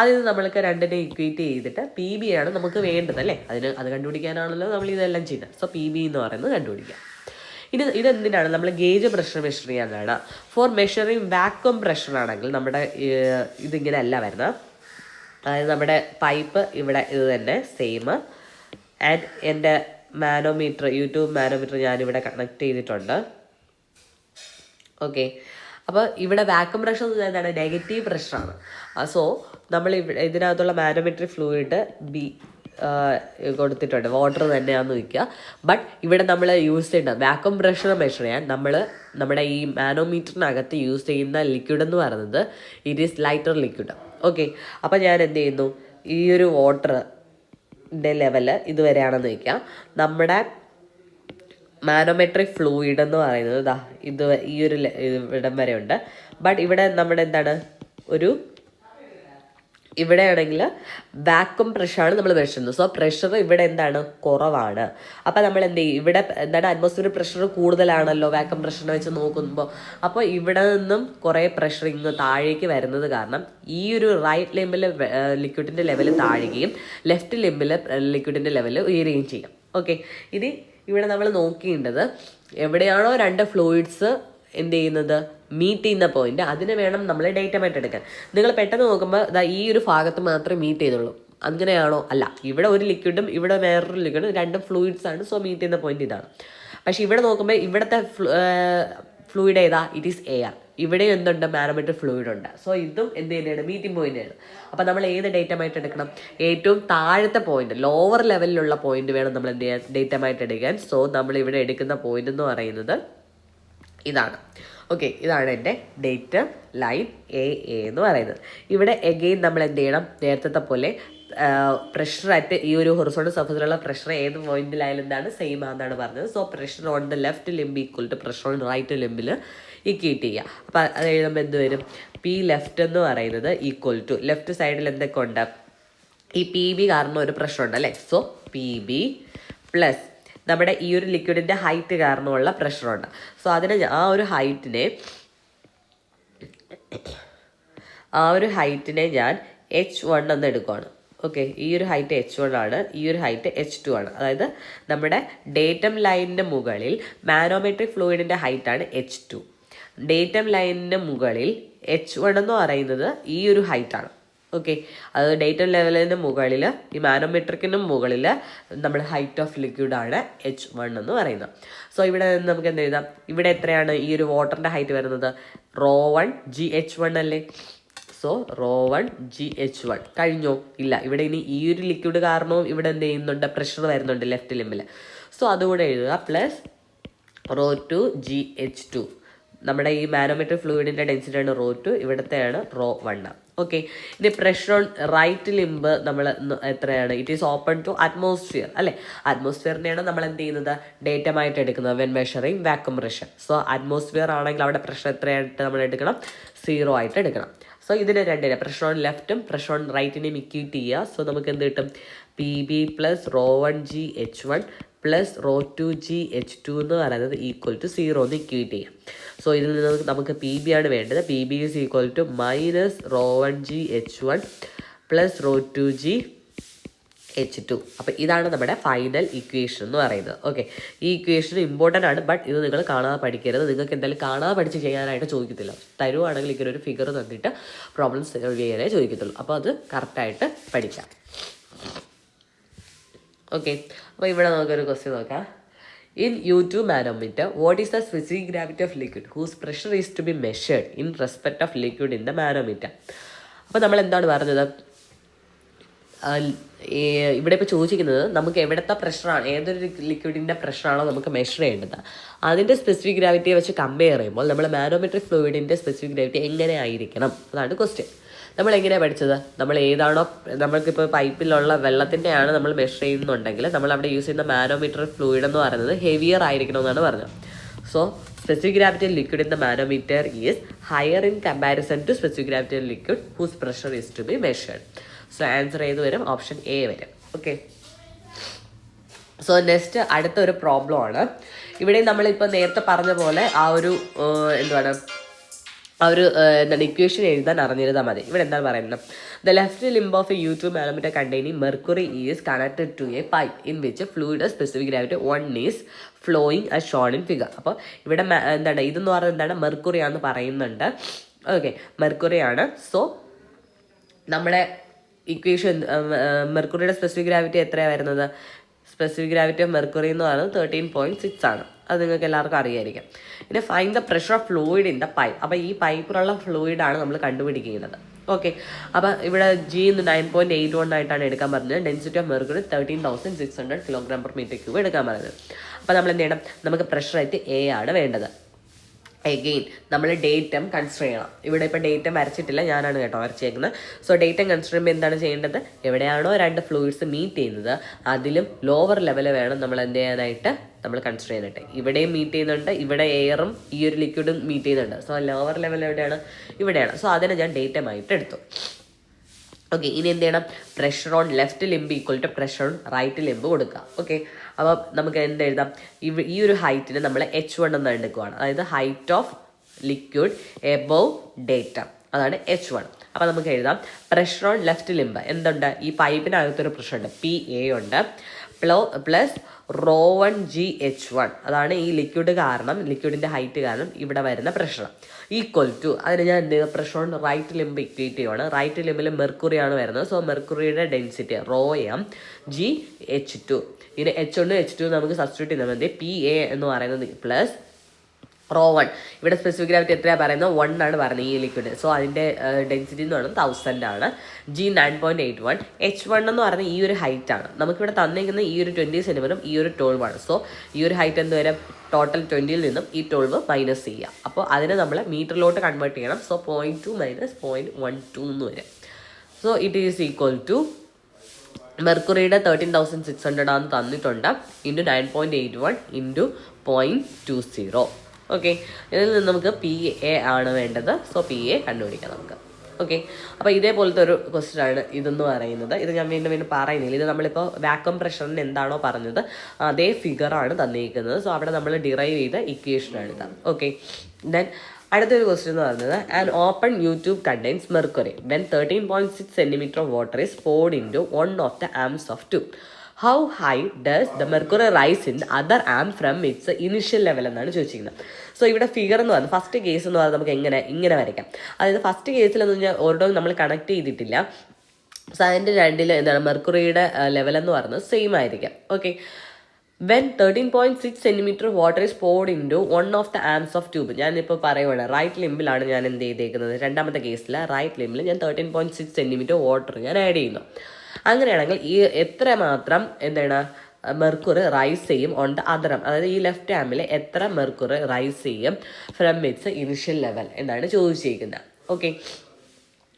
അതിൽ നമ്മൾക്ക് രണ്ടിനെ ഇക്വേറ്റ് ചെയ്തിട്ട് പി ബി ആണ് നമുക്ക് വേണ്ടത് അല്ലേ, അത് കണ്ടുപിടിക്കാനാണല്ലോ നമ്മൾ ഇതെല്ലാം ചെയ്യുന്നത്. സോ പി ബി എന്ന് പറയുന്നത് കണ്ടുപിടിക്കാം. ഇതെന്തിനാണ്? നമ്മൾ ഗേജ് പ്രഷർ മെഷർ ചെയ്യാനാണ്. ഫോർ മെഷറിങ് വാക്വം പ്രഷർ ആണെങ്കിൽ നമ്മുടെ ഇതിങ്ങനെ അല്ല വരുന്നത്. അതായത് നമ്മുടെ പൈപ്പ് ഇവിടെ ഇത് തന്നെ സെയിം, ആൻഡ് എൻ്റെ മാനോമീറ്റർ, യൂട്യൂബ് മാനോമീറ്റർ ഞാനിവിടെ കണക്ട് ചെയ്തിട്ടുണ്ട്. ഓക്കെ. അപ്പോൾ ഇവിടെ വാക്വം പ്രഷർ എന്ന് എന്താണ്? നെഗറ്റീവ് പ്രഷറാണ്. സോ നമ്മൾ ഇതിനകത്തുള്ള മാനോമെട്രിക് ഫ്ലൂയിഡ് ബി കൊടുത്തിട്ടുണ്ട്, വാട്ടർ തന്നെയാണെന്ന് വയ്ക്കുക. ബട്ട് ഇവിടെ നമ്മൾ യൂസ് ചെയ്യേണ്ട വാക്വം പ്രഷർ മെഷർ ചെയ്യാൻ നമ്മുടെ ഈ മാനോമീറ്ററിനകത്ത് യൂസ് ചെയ്യുന്ന ലിക്വിഡ് എന്ന് പറയുന്നത് it is lighter liquid. Okay. അപ്പോൾ ഞാൻ എന്ത് ചെയ്യുന്നു, ഈ ഒരു വാട്ടറിൻ്റെ ലെവല് ഇതുവരെയാണെന്ന് വയ്ക്കാം. നമ്മുടെ മാനോമെട്രിക് ഫ്ലൂയിഡ് എന്ന് പറയുന്നത് ഈ ഒരു ഇവിടം വരെ ഉണ്ട്. ബട്ട് ഇവിടെ നമ്മുടെ എന്താണ്, ഇവിടെയാണെങ്കിൽ വാക്വം പ്രഷറാണ് നമ്മൾ മെഷർ ചെയ്യുന്നത്. സോ പ്രഷർ ഇവിടെ എന്താണ്, കുറവാണ്. അപ്പോൾ നമ്മൾ എന്ത് ചെയ്യും, ഇവിടെ എന്താണ് അറ്റ്മോസ്ഫിയർ പ്രഷർ കൂടുതലാണല്ലോ വാക്വം പ്രഷറിനെ വെച്ച് നോക്കുമ്പോൾ. അപ്പോൾ ഇവിടെ നിന്നും കുറേ പ്രഷർ ഇങ്ങ് താഴേക്ക് വരുന്നത് കാരണം ഈ ഒരു റൈറ്റ് ലിംബിൽ ലിക്വിഡിൻ്റെ ലെവൽ താഴുകയും ലെഫ്റ്റ് ലിംബിൽ ലിക്വിഡിൻ്റെ ലെവൽ ഉയരുകയും ചെയ്യും. ഓക്കെ. ഇനി ഇവിടെ നമ്മൾ നോക്കേണ്ടത് എവിടെയാണോ രണ്ട് ഫ്ലൂയിഡ്സ് എന്ത് ചെയ്യുന്നത്, മീറ്റ് ചെയ്യുന്ന പോയിന്റ്, അതിന് വേണം നമ്മൾ ഡേറ്റമായിട്ട് എടുക്കാൻ. നിങ്ങൾ പെട്ടെന്ന് നോക്കുമ്പോൾ ഈ ഒരു ഭാഗത്ത് മാത്രമേ മീറ്റ് ചെയ്തുള്ളൂ, അങ്ങനെയാണോ? അല്ല, ഇവിടെ ഒരു ലിക്വിഡും ഇവിടെ വേറൊരു ലിക്വിഡും രണ്ടും ഫ്ലൂയിഡ്സ് ആണ്. സോ മീറ്റ് ചെയ്യുന്ന പോയിന്റ് ഇതാണ്. പക്ഷേ ഇവിടെ നോക്കുമ്പോൾ ഇവിടുത്തെ ഫ്ലൂയിഡ് ഏതാ, ഇറ്റ് ഈസ് എയർ. ഇവിടെ എന്തുണ്ട്, മാനോമെട്രിക് ഫ്ലൂയിഡ് ഉണ്ട്. സോ ഇതും എന്ത് തന്നെയാണ്, മീറ്റിംഗ് പോയിന്റാണ്. അപ്പോൾ നമ്മൾ ഏത് ഡേറ്റമായിട്ട് എടുക്കണം? ഏറ്റവും താഴത്തെ പോയിന്റ്, ലോവർ ലെവലിലുള്ള പോയിന്റ് വേണം നമ്മൾ എന്ത് ചെയ്യാൻ, ഡേറ്റമായിട്ട് എടുക്കാൻ. സോ നമ്മൾ ഇവിടെ എടുക്കുന്ന പോയിന്റ് എന്ന് പറയുന്നത് ഇതാണ്. ഓക്കെ. ഇതാണ് എൻ്റെ ഡേറ്റ ലൈൻ എ എന്ന് പറയുന്നത്. ഇവിടെ എഗെയിൻ നമ്മൾ എന്ത് ചെയ്യണം, നേരത്തെ പോലെ പ്രഷർ അറ്റ് ഈ ഒരു ഹൊറിസോണ്ടൽ സർഫസിലുള്ള പ്രഷർ ഏത് പോയിന്റിലായാലും എന്താണ്, സെയിം ആണെന്നാണ് പറഞ്ഞത്. So pressure on the left limb equal to pressure on right ലിംബിൽ ഇക്വേറ്റ് ചെയ്യുക. അപ്പോൾ അത് എഴുതുമ്പോൾ എന്ത് വരും, പി ലെഫ്റ്റ് എന്ന് പറയുന്നത് ഈക്വൽ ടു, ലെഫ്റ്റ് സൈഡിൽ എന്തൊക്കെ ഉണ്ട്, ഈ പി ബി കാരണം ഒരു പ്രഷർ ഉണ്ട് അല്ലേ. സോ പി ബി പ്ലസ് നമ്മുടെ ഈ ഒരു ലിക്വിഡിൻ്റെ ഹൈറ്റ് കാരണമുള്ള പ്രഷറുണ്ട്. സോ അതിനെ ആ ഒരു ഹൈറ്റിനെ ഞാൻ H1 എന്ന് എടുക്കുകയാണ്. ഓക്കെ. ഈ ഒരു ഹൈറ്റ് H1 ആണ്, ഈ ഒരു ഹൈറ്റ് H2 ആണ്. അതായത് നമ്മുടെ ഡേറ്റം ലൈനിൻ്റെ മുകളിൽ മാനോമെട്രിക് ഫ്ലൂയിഡിൻ്റെ ഹൈറ്റാണ് H2. ഡേറ്റം ലൈനിൻ്റെ മുകളിൽ H1 എന്ന് പറയുന്നത് ഈ ഒരു ഹൈറ്റാണ്. ഓക്കെ. അത് ഡേറ്റം ലെവലിന് മുകളിൽ, ഈ മാനോമെട്രിക്കിന് മുകളിൽ നമ്മുടെ ഹൈറ്റ് ഓഫ് ലിക്വിഡാണ് H1 എന്ന് പറയുന്നത്. സോ ഇവിടെ നിന്ന് നമുക്ക് എന്ത് എഴുതാം, ഇവിടെ എത്രയാണ് ഈ ഒരു വാട്ടറിൻ്റെ ഹൈറ്റ് വരുന്നത്, ρ1GH1 അല്ലേ. സോ ρ1GH1 കഴിഞ്ഞോ? ഇല്ല. ഇവിടെ ഇനി ഈ ഒരു ലിക്വിഡ് കാരണവും ഇവിടെ എന്ത് ചെയ്യുന്നുണ്ട്, പ്രഷർ വരുന്നുണ്ട് ലെഫ്റ്റ് ലിംബിൽ. സോ അതുകൂടെ എഴുതുക, പ്ലസ് ρ2GH2. നമ്മുടെ ഈ മാനോമെട്രിക് ഫ്ലൂയിഡിൻ്റെ ഡെൻസിറ്റിയാണ് ρ2, ഇവിടത്തെയാണ് ρ1. ഓക്കെ. ഇനി പ്രഷർ ഓൺ റൈറ്റ് ലിംബ് നമ്മൾ എത്രയാണ്, it is open to atmosphere അല്ലേ. അറ്റ്മോസ്ഫിയറിനെയാണ് നമ്മൾ എന്ത് ചെയ്യുന്നത്, ഡേറ്റമായിട്ട് എടുക്കുന്നത് when measuring vacuum pressure. So atmosphere ആണെങ്കിൽ അവിടെ പ്രഷർ എത്രയായിട്ട് നമ്മൾ എടുക്കണം, 0 ആയിട്ട് എടുക്കണം. സോ ഇതിന് രണ്ടിനെ പ്രഷർ ഓൺ ലെഫ്റ്റും പ്രഷർ ഓൺ റൈറ്റിനെയും ഇക്വേറ്റ് ചെയ്യുക. സോ നമുക്ക് എന്ത് കിട്ടും, P B plus ρ1GH1 plus rho two G H two എന്ന് പറയുന്നത് ഈക്വൽ ടു 0 എന്ന് ഇക്വേറ്റ് ചെയ്യാം. സോ ഇതിൽ നിന്ന് നമുക്ക് പി ബി ആണ് വേണ്ടത്. P B is equal to minus rho 1 G H 1 plus rho two G H two. അപ്പോൾ ഇതാണ് നമ്മുടെ ഫൈനൽ ഇക്വേഷൻ എന്ന് പറയുന്നത്. ഓക്കെ, ഈ ഇക്വേഷൻ ഇമ്പോർട്ടൻ്റ് ആണ്, ബട്ട് ഇത് നിങ്ങൾ കാണാതെ പഠിക്കരുത്. നിങ്ങൾക്ക് എന്തായാലും കാണാതെ പഠിച്ച് ചെയ്യാനായിട്ട് ചോദിക്കത്തില്ല. തരുവാണെങ്കിൽ ഇങ്ങനെ ഒരു ഫിഗർ തന്നിട്ട് പ്രോബ്ലം സോൾവ് ചെയ്യാനേ ചോദിക്കത്തുള്ളൂ. അപ്പോൾ അത് കറക്റ്റായിട്ട് പഠിക്കാം. ഓക്കെ, അപ്പോൾ ഇവിടെ നമുക്കൊരു ക്വസ്റ്റ്യൻ നോക്കാം. In U2 manometer, what is the specific gravity of liquid whose pressure is to be measured in respect of liquid in the manometer? അപ്പോൾ നമ്മൾ എന്താണ് പറഞ്ഞത്? ഇവിടെ ഇപ്പോൾ ചോദിച്ചിരിക്കുന്നത് നമുക്ക് എവിടുത്തെ പ്രഷറാണ്, ഏതൊരു ലിക്വിഡിൻ്റെ പ്രഷറാണോ നമുക്ക് മെഷർ ചെയ്യേണ്ടത്, അതിൻ്റെ സ്പെസിഫിക് ഗ്രാവിറ്റിയെ വെച്ച് കമ്പയർ ചെയ്യുമ്പോൾ നമ്മൾ മാനോമെട്രിക് ഫ്ലൂയിഡിൻ്റെ സ്പെസിഫിക് ഗ്രാവിറ്റി എങ്ങനെ ആയിരിക്കണം, അതാണ് ക്വസ്റ്റ്യൻ. നമ്മൾ എങ്ങനെയാണ് പഠിച്ചത്? നമ്മൾ ഏതാണോ, നമ്മൾക്കിപ്പോൾ പൈപ്പിലുള്ള വെള്ളത്തിൻ്റെയാണ് നമ്മൾ മെഷർ ചെയ്യുന്നുണ്ടെങ്കിൽ നമ്മൾ അവിടെ യൂസ് ചെയ്യുന്ന മാനോമീറ്റർ ഫ്ലൂയിഡ് എന്ന് പറയുന്നത് ഹെവിയർ ആയിരിക്കണമെന്നാണ് പറഞ്ഞത്. So specific gravity of liquid in the manometer is higher in comparison to specific gravity of liquid whose pressure is to be measured. So answer ഏത് വരും? ഓപ്ഷൻ എ വരും. Okay, so next അടുത്തൊരു problem ആണ്. ഇവിടെ നമ്മളിപ്പോൾ നേരത്തെ പറഞ്ഞ പോലെ ആ ഒരു ഇക്വേഷൻ എഴുതാൻ അറിഞ്ഞിരുന്നാൽ മതി. ഇവിടെ എന്താണ് പറയുന്നത്? The left limb of A U2 manometer containing mercury is connected to a pipe in which a fluid of specific gravity 1 is flowing as shown in figure. അപ്പോൾ ഇവിടെ ഇതെന്ന് പറയുന്നത് എന്താണ്? മെർക്കുറി ആണെന്ന് പറയുന്നുണ്ട്. ഓക്കെ, മെർക്കുറി ആണ്. സോ നമ്മുടെ equation മെർക്കുറിയുടെ specific gravity എത്രയാണ് വരുന്നത്? സ്പെസിഫിക് ഗ്രാവിറ്റി ഓഫ് മെർക്കുറി എന്ന് പറയുന്നത് 13.6 ആണ്. അത് നിങ്ങൾക്ക് എല്ലാവർക്കും അറിയായിരിക്കും. പിന്നെ find the pressure of fluid in the pipe. അപ്പോൾ ഈ പൈപ്പിലുള്ള ഫ്ലൂയിഡാണ് നമ്മൾ കണ്ടുപിടിക്കുന്നത്. ഓക്കെ, അപ്പോൾ ഇവിടെ G 9.81 ആയിട്ടാണ് എടുക്കാൻ പറഞ്ഞത്. ഡെൻസിറ്റി ഓഫ് മെർക്കുറി 13,600 kg/m³ എടുക്കാൻ പറഞ്ഞത്. അപ്പോൾ നമ്മൾ എന്ത് ചെയ്യണം? നമുക്ക് പ്രഷർ ആയിട്ട് A ആണ് വേണ്ടത്. എഗെയിൻ നമ്മൾ ഡേറ്റം കൺസിഡർ ചെയ്യണം. ഇവിടെ ഇപ്പോൾ ഡേറ്റം വരച്ചിട്ടില്ല, ഞാനാണ് കേട്ടോ വരച്ചേക്കുന്നത്. സോ ഡേറ്റം കൺസിഡർ ചെയ്യുമ്പോൾ എന്താണ് ചെയ്യേണ്ടത്? എവിടെയാണോ രണ്ട് ഫ്ലൂയിഡ്സ് മീറ്റ് ചെയ്യുന്നത് അതിലും ലോവർ ലെവൽ വേണം നമ്മൾ എന്ത് ചെയ്യാനായിട്ട്, നമ്മൾ കൺസിഡർ ചെയ്യാനായിട്ട്. ഇവിടെയും മീറ്റ് ചെയ്യുന്നുണ്ട്, ഇവിടെ എയറും ഈ ഒരു ലിക്വിഡും മീറ്റ് ചെയ്യുന്നുണ്ട്. സോ ലോവർ ലെവൽ എവിടെയാണ്? ഇവിടെയാണ്. സോ അതിനെ ഞാൻ ഡേറ്റമായിട്ട് എടുത്തു. ഓക്കെ, ഇനി എന്ത് ചെയ്യണം? Pressure on left limb equal to pressure on right limb കൊടുക്കുക. ഓക്കെ, അപ്പോൾ നമുക്ക് എന്ത് എഴുതാം? ഈ ഒരു ഹൈറ്റിന് നമ്മൾ H1 എന്ന് എടുക്കുകയാണ്. അതായത് height of liquid above datum, അതാണ് H1. അപ്പോൾ നമുക്ക് എഴുതാം പ്രഷർ ഓൺ ലെഫ്റ്റ് ലിംബ് എന്തുണ്ട്? ഈ പൈപ്പിനകത്തൊരു പ്രഷർ ഉണ്ട്, PA ഉണ്ട്, പ്ലസ് റോ 1 GH1, അതാണ് ഈ ലിക്വിഡ് കാരണം, ലിക്വിഡിൻ്റെ ഹൈറ്റ് കാരണം ഇവിടെ വരുന്ന പ്രഷർ, ഈക്വൽ ടു അതിന് ഞാൻ എന്ത് ചെയ്തു? Pressure on right limb equate ചെയ്യുവാണ്. റൈറ്റ് ലിംബിൽ മെർക്കുറിയാണ് വരുന്നത്. സോ മെർക്കുറിയുടെ ഡെൻസിറ്റി റോ M GH2. ഇതിന് H1 H2 നമുക്ക് സബ്സ്റ്റിറ്റ്യൂട്ട് ചെയ്താൽ മതി. PA എന്ന് പറയുന്നത് പ്ലസ് റോ 1. ഇവിടെ സ്പെസിഫിക് ഗ്രാവിറ്റി എത്രയാണ് പറയുന്നത്? 1 ആണ് പറയുന്നത് ഈ ലിക്വിഡ്. സോ അതിൻ്റെ ഡെൻസിറ്റി എന്ന് പറയുന്നത് 1000 ആണ്. G 9.81. H1 എന്ന് പറയുന്നത് ഈ ഒരു ഹൈറ്റ് ആണ്. നമുക്കിവിടെ തന്നിരിക്കുന്ന ഈ ഒരു 20 സെൻറ്റിമീറ്ററും ഈ ഒരു 12 ആണ്. സോ ഈ ഒരു ഹൈറ്റ് എന്ത് വരും? ടോട്ടൽ 20ൽ നിന്നും ഈ 12 മൈനസ് ചെയ്യുക. അപ്പോൾ അതിനെ നമ്മൾ മീറ്ററിലോട്ട് കൺവേർട്ട് ചെയ്യണം. സോ 0.2 മൈനസ് 0.12 എന്ന് വരും. So it is equal to മെർക്കുറിയുടെ 13,600 ആണെന്ന് തന്നിട്ടുണ്ട്, ഇൻറ്റു 9.81 ഇൻറ്റു 0.20. ഓക്കെ, ഇതിൽ നിന്ന് നമുക്ക് PA ആണ് വേണ്ടത്. സോ PA കണ്ടുപിടിക്കാം നമുക്ക്. ഓക്കെ, അപ്പോൾ ഇതേപോലത്തെ ഒരു ക്വസ്റ്റ്യൻ ആണ് ഇതെന്ന് പറയുന്നത്. ഇത് ഞാൻ വീണ്ടും പറയുന്നില്ല. ഇത് നമ്മളിപ്പോൾ വാക്വം പ്രഷറിന് എന്താണോ പറഞ്ഞത് അതേ ഫിഗറാണ് തന്നിരിക്കുന്നത്. സോ അവിടെ നമ്മൾ ഡിറൈവ് ചെയ്ത ഇക്വേഷനാണ് ഇത്. ഓക്കെ, ദെൻ അടുത്തൊരു ക്വസ്റ്റ്യൻ എന്ന് പറയുന്നത് an open YouTube contains mercury when 13.6 cm of water is poured into one of the amps of tube. How high does the mercury rise in other arm from its initial level എന്നാണ് ചോദിച്ചിരിക്കുന്നത്. So ഇവിടെ figure എന്ന് പറയുന്നത് first case എന്ന് പറയുന്നത് നമുക്ക് ഇങ്ങനെ വരയ്ക്കാം. അതായത് ഫസ്റ്റ് കേസിലെന്ന് പറഞ്ഞാൽ ഓരോന്നും നമ്മൾ കണക്ട് ചെയ്തിട്ടില്ല. സോ അതിൻ്റെ രണ്ടിൽ എന്താണ് മെർക്കുറിയുടെ ലെവൽ എന്ന് പറയുന്നത് സെയിം ആയിരിക്കാം. Okay, when 13.6 cm water is poured into one of the arms of tube. ഞാനിപ്പോൾ പറയുവാണ് റൈറ്റ് ലിംബിലാണ് ഞാൻ എന്ത് ചെയ്തേക്കുന്നത്. രണ്ടാമത്തെ കേസിൽ റൈറ്റ് ലിംബിൽ ഞാൻ 13.6 cm വാട്ടർ ഞാൻ ആഡ് ചെയ്യുന്നു. അങ്ങനെയാണെങ്കിൽ ഈ എത്രമാത്രം എന്താണ് മെർക്കുറി റൈസ് ചെയ്യും ഓൺ ദ അതർ ആം, അതായത് ഈ ലെഫ്റ്റ് ആമിൽ എത്ര മെർക്കുറി റൈസ് ചെയ്യും ഫ്രം ഇറ്റ്സ് ഇനിഷ്യൽ ലെവൽ എന്നാണ് ചോദിച്ചിരിക്കുന്നത്. ഓക്കെ,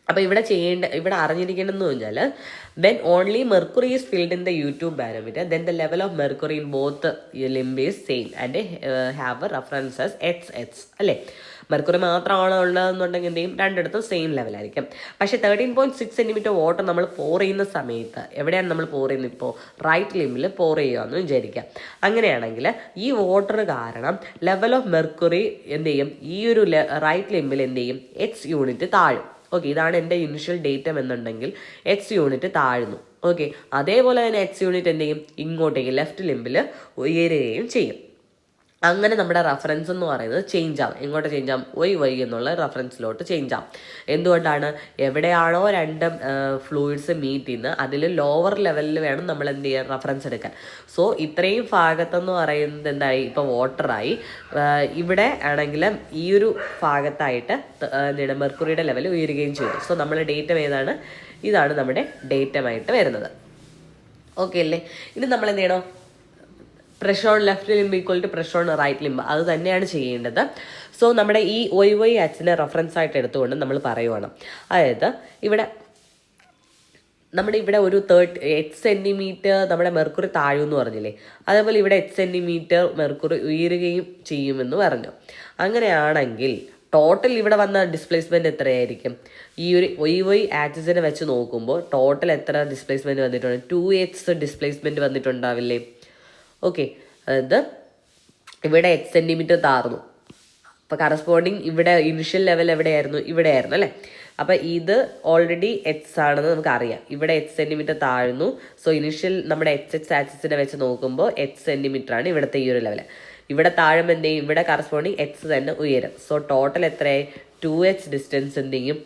അപ്പോൾ ഇവിടെ അറിഞ്ഞിരിക്കണമെന്ന് പറഞ്ഞാൽ when only mercury is filled in the YouTube barometer then the level of mercury in both limb is same and have references HH അല്ലേ. Mercury മാത്രമാണ് ഉള്ളതെന്നുണ്ടെങ്കിൽ എന്ത് ചെയ്യും, രണ്ടിടത്തും സെയിം ലെവലായിരിക്കും. പക്ഷേ 13.6 സെൻറ്റിമീറ്റർ വാട്ടർ നമ്മൾ പോർ ചെയ്യുന്ന സമയത്ത് എവിടെയാണ് നമ്മൾ പോർ ചെയ്യുന്നത്, ഇപ്പോൾ റൈറ്റ് ലിംബിൽ പോർ ചെയ്യുകയെന്ന് വിചാരിക്കാം. അങ്ങനെയാണെങ്കിൽ ഈ വാട്ടർ കാരണം ലെവൽ ഓഫ് മെർക്കുറി എന്ത് ചെയ്യും, ഈ ഒരു റൈറ്റ് ലിംബിൽ എന്ത് ചെയ്യും, എക്സ് യൂണിറ്റ് താഴും. ഓക്കെ, ഇതാണ് എൻ്റെ ഇനിഷ്യൽ ഡേറ്റം എന്നുണ്ടെങ്കിൽ എക്സ് യൂണിറ്റ് താഴുന്നു. ഓക്കെ, അതേപോലെ തന്നെ എക്സ് യൂണിറ്റ് എന്ത് ചെയ്യും, ഇങ്ങോട്ടേക്ക് ലെഫ്റ്റ് ലിംബിൽ ഉയരുകയും ചെയ്യും. അങ്ങനെ നമ്മുടെ റെഫറൻസ് എന്ന് പറയുന്നത് ചേഞ്ച് ആവും. എങ്ങോട്ട് ചേഞ്ച് ആവും, വൈ എന്നുള്ള റെഫറൻസിലോട്ട് ചേഞ്ച് ആവും. എന്തുകൊണ്ടാണ്, എവിടെയാണോ രണ്ട് ഫ്ലൂയിഡ്സ് മീറ്റ് ചെയ്യുന്നത് അതിൽ ലോവർ ലെവലിൽ വേണം നമ്മൾ എന്ത് ചെയ്യാൻ, റെഫറൻസ് എടുക്കാൻ. സോ ഇത്രയും ഭാഗത്തെന്ന് പറയുന്നത് എന്തായി, ഇപ്പോൾ വാട്ടറായി. ഇവിടെ ആണെങ്കിൽ ഈ ഒരു ഭാഗത്തായിട്ട് മെർക്കുറിയുടെ ലെവൽ ഉയരുകയും ചെയ്തു. സോ നമ്മുടെ ഡേറ്റം ഏതാണ്, ഇതാണ് നമ്മുടെ ഡേറ്റമായിട്ട് വരുന്നത്. ഓക്കെ അല്ലേ. ഇനി നമ്മൾ എന്ത് ചെയ്യണം, pressure on left limb equal to pressure on right limb, അത് തന്നെയാണ് ചെയ്യേണ്ടത്. സോ നമ്മുടെ ഈ OY ആക്സിനെ റെഫറൻസ് ആയിട്ട് എടുത്തുകൊണ്ട് നമ്മൾ പറയുവാണ്. അതായത് നമ്മുടെ ഇവിടെ ഒരു 8 സെൻറ്റിമീറ്റർ നമ്മുടെ മെർക്കുറി താഴുമെന്ന് പറഞ്ഞില്ലേ, അതേപോലെ ഇവിടെ 8 സെൻറ്റിമീറ്റർ മെർക്കുറി ഉയരുകയും ചെയ്യുമെന്ന് പറഞ്ഞു. അങ്ങനെയാണെങ്കിൽ ടോട്ടൽ ഇവിടെ വന്ന ഡിസ്പ്ലേസ്മെൻറ്റ് എത്രയായിരിക്കും, ഈ ഒരു OY ആക്സിസിനെ വെച്ച് നോക്കുമ്പോൾ ടോട്ടൽ എത്ര ഡിസ്പ്ലേസ്മെൻറ്റ് വന്നിട്ടുണ്ട്, 2x ഡിസ്പ്ലേസ്മെൻറ്റ് വന്നിട്ടുണ്ടാവില്ലേ. ഓക്കെ, അതായത് ഇവിടെ 8 സെൻറ്റിമീറ്റർ താർന്നു. അപ്പോൾ കറസ്പോണ്ടിങ് ഇവിടെ ഇനിഷ്യൽ ലെവൽ എവിടെയായിരുന്നു, ഇവിടെയായിരുന്നു അല്ലേ. അപ്പോൾ ഇത് ഓൾറെഡി എക്സ് ആണെന്ന് നമുക്കറിയാം. ഇവിടെ 8 സെൻറ്റിമീറ്റർ താഴ്ന്നു. സോ ഇനിഷ്യൽ നമ്മുടെ എക്സ് ആക്സിസിനെ വെച്ച് നോക്കുമ്പോൾ 8 സെൻറ്റിമീറ്റർ ആണ് ഇവിടുത്തെ ഈ ഒരു ലെവൽ. ഇവിടെ താഴുമ്പോൾ എന്ത് ചെയ്യും, ഇവിടെ കറസ്പോണ്ടിങ് എക്സ് തന്നെ ഉയരും. സോ ടോട്ടൽ എത്രയായി, 2x ഡിസ്റ്റൻസ് എന്ത് ചെയ്യും,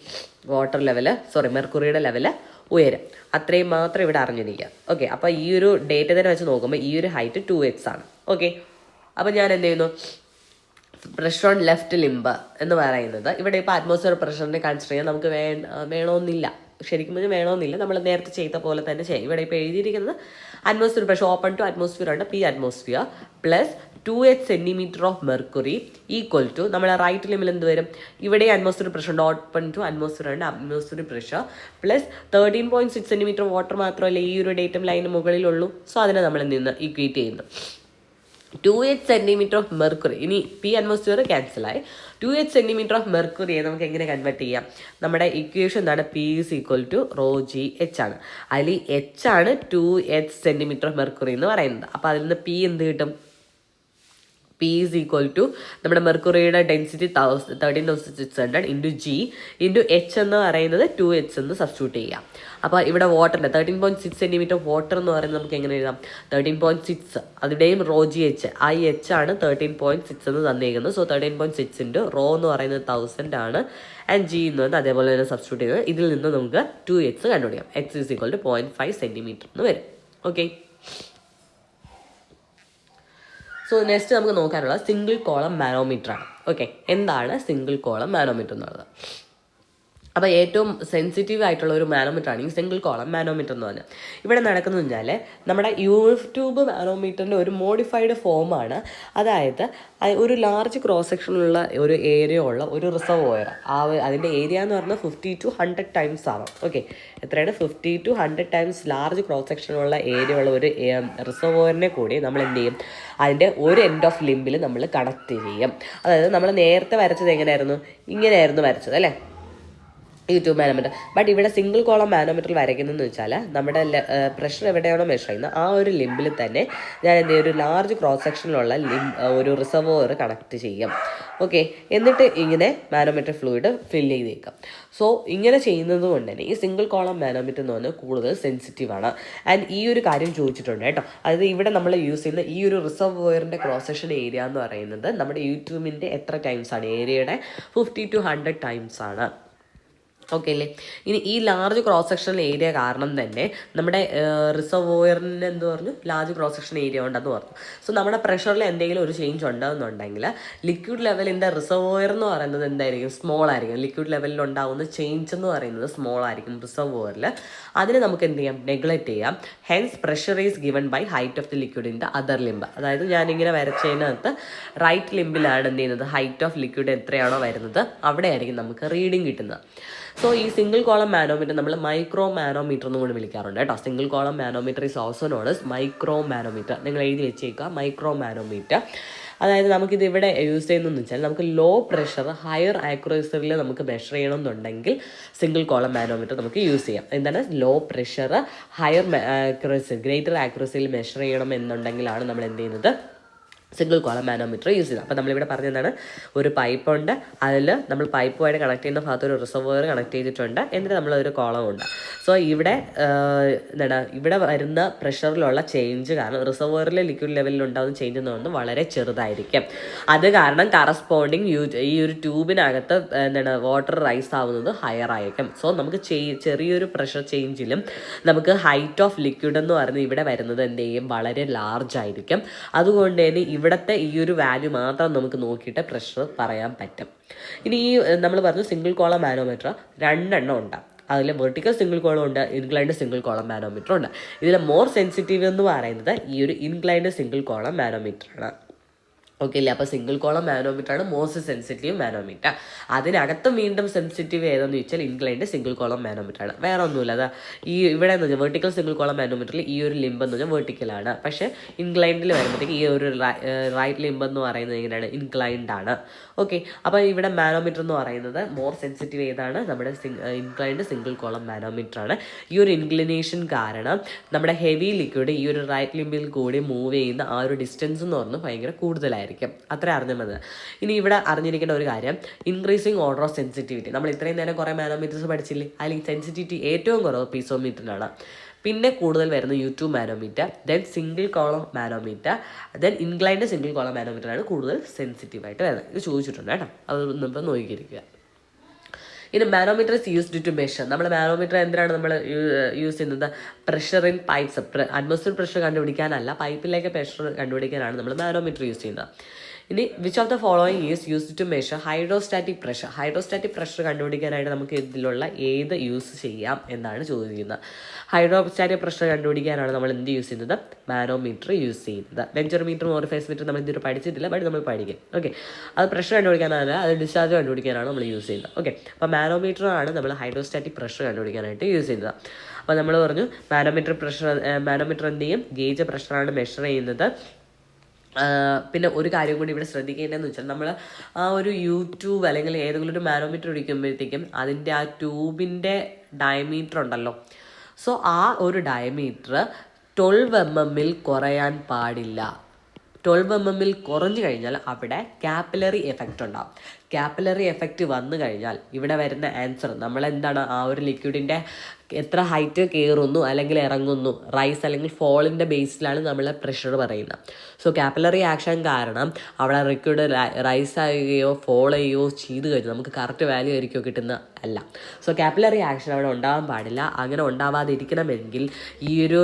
വാട്ടർ ലെവല് മെർക്കുറിയുടെ ലെവല് ഉയരും. അത്രയും മാത്രം ഇവിടെ അറിഞ്ഞിരിക്കുക. ഓക്കെ, അപ്പോൾ ഈ ഒരു ഡേറ്റ തന്നെ വെച്ച് നോക്കുമ്പോൾ ഈ ഒരു ഹൈറ്റ് 2x ആണ്. ഓക്കെ, അപ്പോൾ ഞാൻ എന്ത് ചെയ്യുന്നു, പ്രഷർ ഓൺ ലെഫ്റ്റ് ലിംബ് എന്ന് പറയുന്നത് ഇവിടെ ഇപ്പോൾ അറ്റ്മോസ്ഫിയർ പ്രഷറിനെ കൺസിഡർ ചെയ്യാൻ നമുക്ക് വേണമെന്നില്ല. ശരിക്കും വേണമെന്നില്ല, നമ്മൾ നേരത്തെ ചെയ്ത പോലെ തന്നെ ചെയ്യും. ഇവിടെ ഇപ്പോൾ എഴുതിയിരിക്കുന്നത് atmosphere pressure open to atmosphere ഉണ്ട്, P atmosphere plus 2x centimetre of mercury equal to നമ്മുടെ റൈറ്റ് ലിംബിൽ എന്ത് വരും, ഇവിടെ അറ്റ്മോസ്ഫിയർ പ്രഷർ ഉണ്ട്, ഓപ്പൺ ടു അറ്റ്മോസ്ഫിയർ ഉണ്ട്, atmosphere pressure plus 13.6 centimetre water മാത്രമല്ല ഈ ഒരു ഡേറ്റം ലൈന് മുകളിലുള്ളൂ. സോ അതിനെ നമ്മൾ നിന്ന് ഈക്വേറ്റ് ചെയ്യുന്നു. 2x സെൻറ്റിമീറ്റർ ഓഫ് മെർക്കുറി, ഇനി പി അറ്റ്മോസ്ഫിയർ ക്യാൻസലായി. 2x സെൻറ്റിമീറ്റർ ഓഫ് മെർക്കുറിയെ നമുക്ക് എങ്ങനെ കൺവേർട്ട് ചെയ്യാം, നമ്മുടെ ഇക്വേഷൻ എന്താണ്, P is equal to ρgh ആണ്. അതിൽ H ആണ് 2x സെൻറ്റിമീറ്റർ ഓഫ് മെർക്കുറി എന്ന് പറയുന്നത്. അപ്പോൾ അതിൽ നിന്ന് P എന്ത് കിട്ടും, P ഈസ് ഈക്വൽ ടു നമ്മുടെ മെർക്കുറിയുടെ density 13,600 into G into H എന്ന് പറയുന്നത് 2h എന്ന് സബ്സ്റ്റിറ്റ്യൂട്ട് ചെയ്യാം. അപ്പോൾ ഇവിടെ വാട്ടറിൻ്റെ 13.6 സെൻറ്റിമീറ്റർ വാട്ടർ എന്ന് പറയുന്നത് നമുക്ക് എങ്ങനെ എഴുതാം, 13.6 അതിൻ്റെയും ρgh H ആണ് 13.6 എന്ന് തന്നിരിക്കുന്നത്. സോ 13.6 ഇൻറ്റു റോ എന്ന് പറയുന്നത് 1000 ആണ്, ആൻഡ് G എന്ന് പറയുന്നത് അതേപോലെ തന്നെ സബ്സ്റ്റിറ്റ്യൂട്ട് ചെയ്യുന്നത്. ഇതിൽ നിന്ന് നമുക്ക് 2x കണ്ടുപിടിക്കാം. x is equal to 0.5 centimetre എന്ന് വരും. ഓക്കെ, സോ നെക്സ്റ്റ് നമുക്ക് നോക്കാനുള്ള സിംഗിൾ കോളം മാനോമീറ്റർ ആണ്. ഓക്കെ, എന്താണ് സിംഗിൾ കോളം മാനോമീറ്റർ എന്നുള്ളത്? അപ്പോൾ ഏറ്റവും സെൻസിറ്റീവ് ആയിട്ടുള്ള ഒരു മാനോമീറ്റർ ആണ് ഈ സിംഗിൾ കോളം മാനോമീറ്റർ എന്ന് പറഞ്ഞാൽ. ഇവിടെ നടക്കുന്നത് വെച്ചാൽ നമ്മുടെ യൂട്യൂബ് മാനോമീറ്ററിൻ്റെ ഒരു മോഡിഫൈഡ് ഫോമാണ്. അതായത് ഒരു ലാർജ് ക്രോസ് സെക്ഷനുള്ള ഒരു ഏരിയ ഉള്ള ഒരു റിസർവോയർ, അതിൻ്റെ ഏരിയ എന്ന് പറഞ്ഞാൽ 50 to 100 ടൈംസ് ആവാം. ഓക്കെ, എത്രയാണ്, 50 to 100 ടൈംസ് ലാർജ് ക്രോസ് സെക്ഷനുള്ള ഏരിയ ഉള്ള ഒരു റിസർവോയറിനെ കൂടി നമ്മൾ എന്ത് ചെയ്യും, അതിൻ്റെ ഒരു എൻഡ് ഓഫ് ലിംബിൽ നമ്മൾ കണക്ട് ചെയ്യും. അതായത് നമ്മൾ നേരത്തെ വരച്ചത് എങ്ങനെയായിരുന്നു, ഇങ്ങനെയായിരുന്നു വരച്ചത് അല്ലേ, യൂട്യൂബ് മാനോമീറ്റർ. ബട്ട് ഇവിടെ സിംഗിൾ കോളം മാനോമീറ്ററിൽ വരയ്ക്കുന്നതെന്ന് വെച്ചാൽ നമ്മുടെ പ്രഷർ എവിടെയാണോ മെഷർ ചെയ്യുന്നത് ആ ഒരു ലിംബിൽ തന്നെ ഞാൻ എന്ത് ചെയ്യും, ഒരു ലാർജ് ക്രോസ് സെക്ഷനിലുള്ള ഒരു റിസർവോയർ കണക്ട് ചെയ്യും. ഓക്കെ, എന്നിട്ട് ഇങ്ങനെ മാനോമീറ്റർ ഫ്ലൂയിഡ് ഫില്ല് ചെയ്തേക്കാം. സോ ഇങ്ങനെ ചെയ്യുന്നത് കൊണ്ട് തന്നെ ഈ സിംഗിൾ കോളം മാനോമീറ്റർ എന്ന് പറഞ്ഞാൽ കൂടുതൽ സെൻസിറ്റീവാണ്. ആൻഡ് ഈ ഒരു കാര്യം ചോദിച്ചിട്ടുണ്ട് കേട്ടോ. അതായത് ഇവിടെ നമ്മൾ യൂസ് ചെയ്യുന്ന ഈ ഒരു റിസർവോയറിൻ്റെ ക്രോസ് സെക്ഷൻ ഏരിയ എന്ന് പറയുന്നത് നമ്മുടെ യൂട്യൂബിൻ്റെ എത്ര ടൈംസ് ആണ്, ഏരിയയുടെ 50 to 100 ടൈംസ് ആണ്. ഓക്കെ അല്ലേ. ഇനി ഈ ലാർജ് ക്രോസ് സെക്ഷണൽ ഏരിയ കാരണം തന്നെ നമ്മുടെ റിസർവോയറിന് എന്ത് പറഞ്ഞു, ലാർജ് ക്രോസ് സെക്ഷൻ ഏരിയ ഉണ്ടെന്ന് പറഞ്ഞു. സോ നമ്മുടെ പ്രഷറിൽ എന്തെങ്കിലും ഒരു ചേഞ്ച് ഉണ്ടെന്നുണ്ടെങ്കിൽ ലിക്വിഡ് ലെവലിൻ്റെ റിസർവോയർ എന്ന് പറയുന്നത് എന്തായിരിക്കും, സ്മോൾ ആയിരിക്കും. ലിക്വിഡ് ലെവലിൽ ഉണ്ടാകുന്ന ചേഞ്ച് എന്ന് പറയുന്നത് സ്മോൾ ആയിരിക്കും റിസർവോയറിൽ. അതിന് നമുക്ക് എന്ത് ചെയ്യാം, നെഗ്ലക്റ്റ് ചെയ്യാം. Hence pressure is given by height of the liquid in the other limb. അതായത് ഞാനിങ്ങനെ വരച്ചതിനകത്ത് റൈറ്റ് ലിംബിലാണ് എന്ത് ചെയ്യുന്നത്, ഹൈറ്റ് ഓഫ് ലിക്വിഡ് എത്രയാണോ വരുന്നത് അവിടെ ആയിരിക്കും നമുക്ക് റീഡിങ് കിട്ടുന്നത്. സോ ഈ സിംഗിൾ കോളം മാനോമീറ്റർ നമ്മൾ മൈക്രോ മാനോമീറ്റർ എന്നും കൂടി വിളിക്കാറുണ്ട് കേട്ടോ. Single column manometer is also known as micro manometer. നിങ്ങൾ എഴുതി വെച്ചേക്കുക, മൈക്രോ മാനോമീറ്റർ. അതായത് നമുക്കിത് ഇവിടെ യൂസ് ചെയ്യുന്നതെന്ന് വെച്ചാൽ നമുക്ക് ലോ പ്രഷർ ഹയർ ആക്യുറസിയിൽ നമുക്ക് മെഷർ ചെയ്യണമെന്നുണ്ടെങ്കിൽ സിംഗിൾ കോളം മാനോമീറ്റർ നമുക്ക് യൂസ് ചെയ്യാം. എന്താണ് low pressure higher accuracy greater ആക്യുറസിയിൽ മെഷർ ചെയ്യണം എന്നുണ്ടെങ്കിലാണ് നമ്മൾ എന്ത് ചെയ്യുന്നത് സിംഗിൾ കോളം മാനോമീറ്റർ യൂസ് ചെയ്യുന്നത്. അപ്പോൾ നമ്മളിവിടെ പറഞ്ഞതാണ് ഒരു പൈപ്പുണ്ട്, അതിൽ നമ്മൾ പൈപ്പുമായിട്ട് കണക്ട് ചെയ്യുന്ന ഭാഗത്ത് ഒരു റിസർവോയർ കണക്ട് ചെയ്തിട്ടുണ്ട്, എന്നിട്ട് നമ്മളൊരു കോളമുണ്ട്. സോ ഇവിടെ ഇവിടെ വരുന്ന പ്രഷറിലുള്ള ചേഞ്ച് കാരണം റിസർവോയറിലെ ലിക്വിഡ് ലെവലിൽ ഉണ്ടാകുന്ന ചേഞ്ച് എന്ന് പറയുന്നത് വളരെ ചെറുതായിരിക്കും. അത് കാരണം കറസ്പോണ്ടിങ് ഈ ഒരു ട്യൂബിനകത്ത് വാട്ടർ റൈസ് ആവുന്നത് ഹയർ ആയിരിക്കും. സോ നമുക്ക് ചെറിയൊരു പ്രഷർ ചേഞ്ചിലും നമുക്ക് ഹൈറ്റ് ഓഫ് ലിക്വിഡ് എന്ന് പറയുന്നത് ഇവിടെ വരുന്നത് എന്ത് ചെയ്യും വളരെ ലാർജ് ആയിരിക്കും. അതുകൊണ്ട് തന്നെ ഇവിടുത്തെ ഈ ഒരു വാല്യൂ മാത്രം നമുക്ക് നോക്കിയിട്ട് പ്രഷർ പറയാൻ പറ്റും. ഇനി ഈ നമ്മൾ പറഞ്ഞു സിംഗിൾ കോളം മാനോമീറ്റർ 2 എണ്ണം ഉണ്ട്. അതിൽ വെർട്ടിക്കൽ സിംഗിൾ കോളം ഉണ്ട്, ഇൻക്ലൈൻഡ് സിംഗിൾ കോളം മാനോമീറ്റർ ഉണ്ട്. ഇതിൽ മോർ സെൻസിറ്റീവ് എന്ന് പറയുന്നത് ഈ ഒരു ഇൻക്ലൈൻഡ് സിംഗിൾ കോളം മാനോമീറ്റർ ആണ്. ഓക്കെ അല്ലേ? അപ്പോൾ സിംഗിൾ കോളം മാനോമീറ്റർ ആണ് മോസ്റ്റ് സെൻസിറ്റീവ് മാനോമീറ്റർ. അതിനകത്ത് വീണ്ടും സെൻസിറ്റീവ് ഏതെന്ന് ചോദിച്ചാൽ ഇൻക്ലൈൻഡ് സിംഗിൾ കോളം മാനോമീറ്റർ ആണ്. വേറെ ഒന്നുമില്ല. അതാ ഈ ഇവിടെ എന്ന് പറഞ്ഞാൽ വെർട്ടിക്കൽ സിംഗിൾ കോളം മാനോമീറ്ററിൽ ഈ ഒരു ലിംബ് എന്ന് പറഞ്ഞാൽ വെർട്ടിക്കലാണ്. പക്ഷേ ഇൻക്ലൈൻഡിൽ വരുമ്പോഴത്തേക്ക് ഈ ഒരു റൈറ്റ് ലിംബ് എന്ന് പറയുന്നത് എങ്ങനെയാണ് ഇൻക്ലൈൻഡ് ആണ്. ഓക്കെ, അപ്പോൾ ഇവിടെ മാനോമീറ്റർ എന്ന് പറയുന്നത് മോർ സെൻസിറ്റീവ് ഏതാണ് നമ്മുടെ ഇൻക്ലൈൻഡ് സിംഗിൾ കോളം മാനോമീറ്റർ ആണ്. ഈ ഒരു ഇൻക്ലിനേഷൻ കാരണം നമ്മുടെ ഹെവി ലിക്വിഡ് ഈ ഒരു റൈറ്റ് ലിംബിൽ കൂടി മൂവ് ചെയ്യുന്ന ആ ഒരു ഡിസ്റ്റൻസ് എന്ന് പറഞ്ഞാൽ ഭയങ്കര കൂടുതലായിരിക്കും. അത്ര അറിഞ്ഞാൽ മതി. ഇനി ഇവിടെ അറിഞ്ഞിരിക്കേണ്ട ഒരു കാര്യം, ഇൻക്രീസിങ് ഓർഡർ ഓഫ് സെൻസിറ്റിവിറ്റി. നമ്മൾ ഇത്രയും നേരം കുറേ മാനോമീറ്റേഴ്സ് പഠിച്ചില്ലേ, അല്ലെങ്കിൽ സെൻസിറ്റിവിറ്റി ഏറ്റവും കുറവ് പീസോമീറ്ററിനാണ്. പിന്നെ കൂടുതൽ വരുന്ന U2 manometer, then single column manometer, then inclined single column മാനോമീറ്ററാണ് കൂടുതൽ സെൻസിറ്റീവായിട്ട് വരുന്നത്. ഇത് ചോദിച്ചിട്ടുണ്ട് കേട്ടോ, അത് നമ്മൾ നോക്കിയിരിക്കുക. ഇനി manometer is used to measure. നമ്മൾ മാനോമീറ്റർ എന്തിനാണ് നമ്മൾ യൂസ് ചെയ്യുന്നത്? Pressure in pipes, atmosphere pressure കണ്ടുപിടിക്കാനല്ല, പൈപ്പിലേക്ക് പ്രഷർ കണ്ടുപിടിക്കാനാണ് നമ്മൾ മാനോമീറ്റർ യൂസ് ചെയ്യുന്നത്. ഇനി which of the following is used to measure hydrostatic pressure. Hydrostatic pressure കണ്ടുപിടിക്കാനായിട്ട് നമുക്ക് ഇതിലുള്ള ഏത് യൂസ് ചെയ്യാം എന്നാണ് ചോദിക്കുന്നത്. ഹൈഡ്രോസ്റ്റാറ്റിക് പ്രഷർ കണ്ടുപിടിക്കാനാണ് നമ്മൾ എന്ത് യൂസ് ചെയ്യുന്നത്? മാനോമീറ്റർ യൂസ് ചെയ്യുന്നത്. വെഞ്ചർമീറ്റർ ഓറിഫൈസ് മീറ്റർ നമ്മൾ ഇതൊരു പഠിച്ചിട്ടില്ല, ബട്ട് നമ്മൾ പഠിക്കും. ഓക്കെ, അത് പ്രഷർ കണ്ടുപിടിക്കാനല്ല, അത് ഡിസ്ചാർജ് കണ്ടുപിടിക്കാനാണ് നമ്മൾ യൂസ് ചെയ്യുന്നത്. ഓക്കെ, അപ്പോൾ മാനോമീറ്റർ ആണ് നമ്മൾ ഹൈഡ്രോസ്റ്റാറ്റിക് പ്രഷർ കണ്ടുപിടിക്കാനായിട്ട് യൂസ് ചെയ്യുന്നത്. അപ്പോൾ നമ്മൾ പറഞ്ഞു മാനോമീറ്റർ എന്ത് ചെയ്യും? ഗേജ് പ്രഷറാണ് മെഷർ ചെയ്യുന്നത്. പിന്നെ ഒരു കാര്യം കൂടി ഇവിടെ ശ്രദ്ധിക്കേണ്ടതെന്ന് വെച്ചാൽ നമ്മൾ ആ ഒരു യൂട്യൂബ് അല്ലെങ്കിൽ ഏതെങ്കിലും ഒരു മാനോമീറ്റർ ഒഴിക്കുമ്പോഴത്തേക്കും അതിൻ്റെ ആ ട്യൂബിൻ്റെ ഡയമീറ്റർ ഉണ്ടല്ലോ, സോ ആ ഒരു ഡയമീറ്റർ 12 mm കുറയാൻ പാടില്ല. 12 mm കുറഞ്ഞു കഴിഞ്ഞാൽ അവിടെ കാപ്പിലറി എഫക്റ്റ് ഉണ്ടാവും. കാപ്പിലറി എഫക്റ്റ് വന്നു കഴിഞ്ഞാൽ ഇവിടെ വരുന്ന ആൻസർ നമ്മളെന്താണ്, ആ ഒരു ലിക്വിഡിൻ്റെ എത്ര ഹൈറ്റ് കയറുന്നു അല്ലെങ്കിൽ ഇറങ്ങുന്നു, റൈസ് അല്ലെങ്കിൽ ഫോളിൻ്റെ ബേസിലാണ് നമ്മൾ പ്രഷർ പറയുന്നത്. സോ കാപ്പിലറി ആക്ഷൻ കാരണം അവിടെ ലിക്വിഡ് റൈസ് ആവുകയോ ഫോൾ ചെയ്യുകയോ ചെയ്ത് കഴിഞ്ഞാൽ നമുക്ക് കറക്റ്റ് വാല്യൂ ആയിരിക്കുമോ കിട്ടുന്ന അല്ല. സോ കാപ്പിലറി ആക്ഷൻ അവിടെ ഉണ്ടാവാൻ പാടില്ല. അങ്ങനെ ഉണ്ടാവാതിരിക്കണമെങ്കിൽ ഈ ഒരു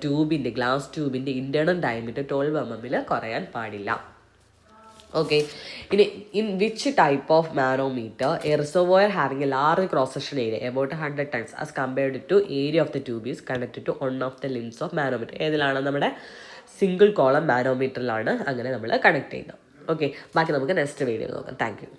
ട്യൂബിൻ്റെ ഗ്ലാസ് ട്യൂബിൻ്റെ ഇൻറ്റേർണൽ ഡയമീറ്റർ 12 mm കുറയാൻ പാടില്ല. Okay, in which type of manometer a reservoir having a large cross-section area about 100 tons as compared to area of the tube is connected to one of the limbs of manometer? ഏതിലാണ് നമ്മുടെ single column മാനോമീറ്ററിലാണ് അങ്ങനെ നമ്മൾ connect ചെയ്യുന്നത്. Okay, ബാക്കി നമുക്ക് next video നോക്കാം. Thank you.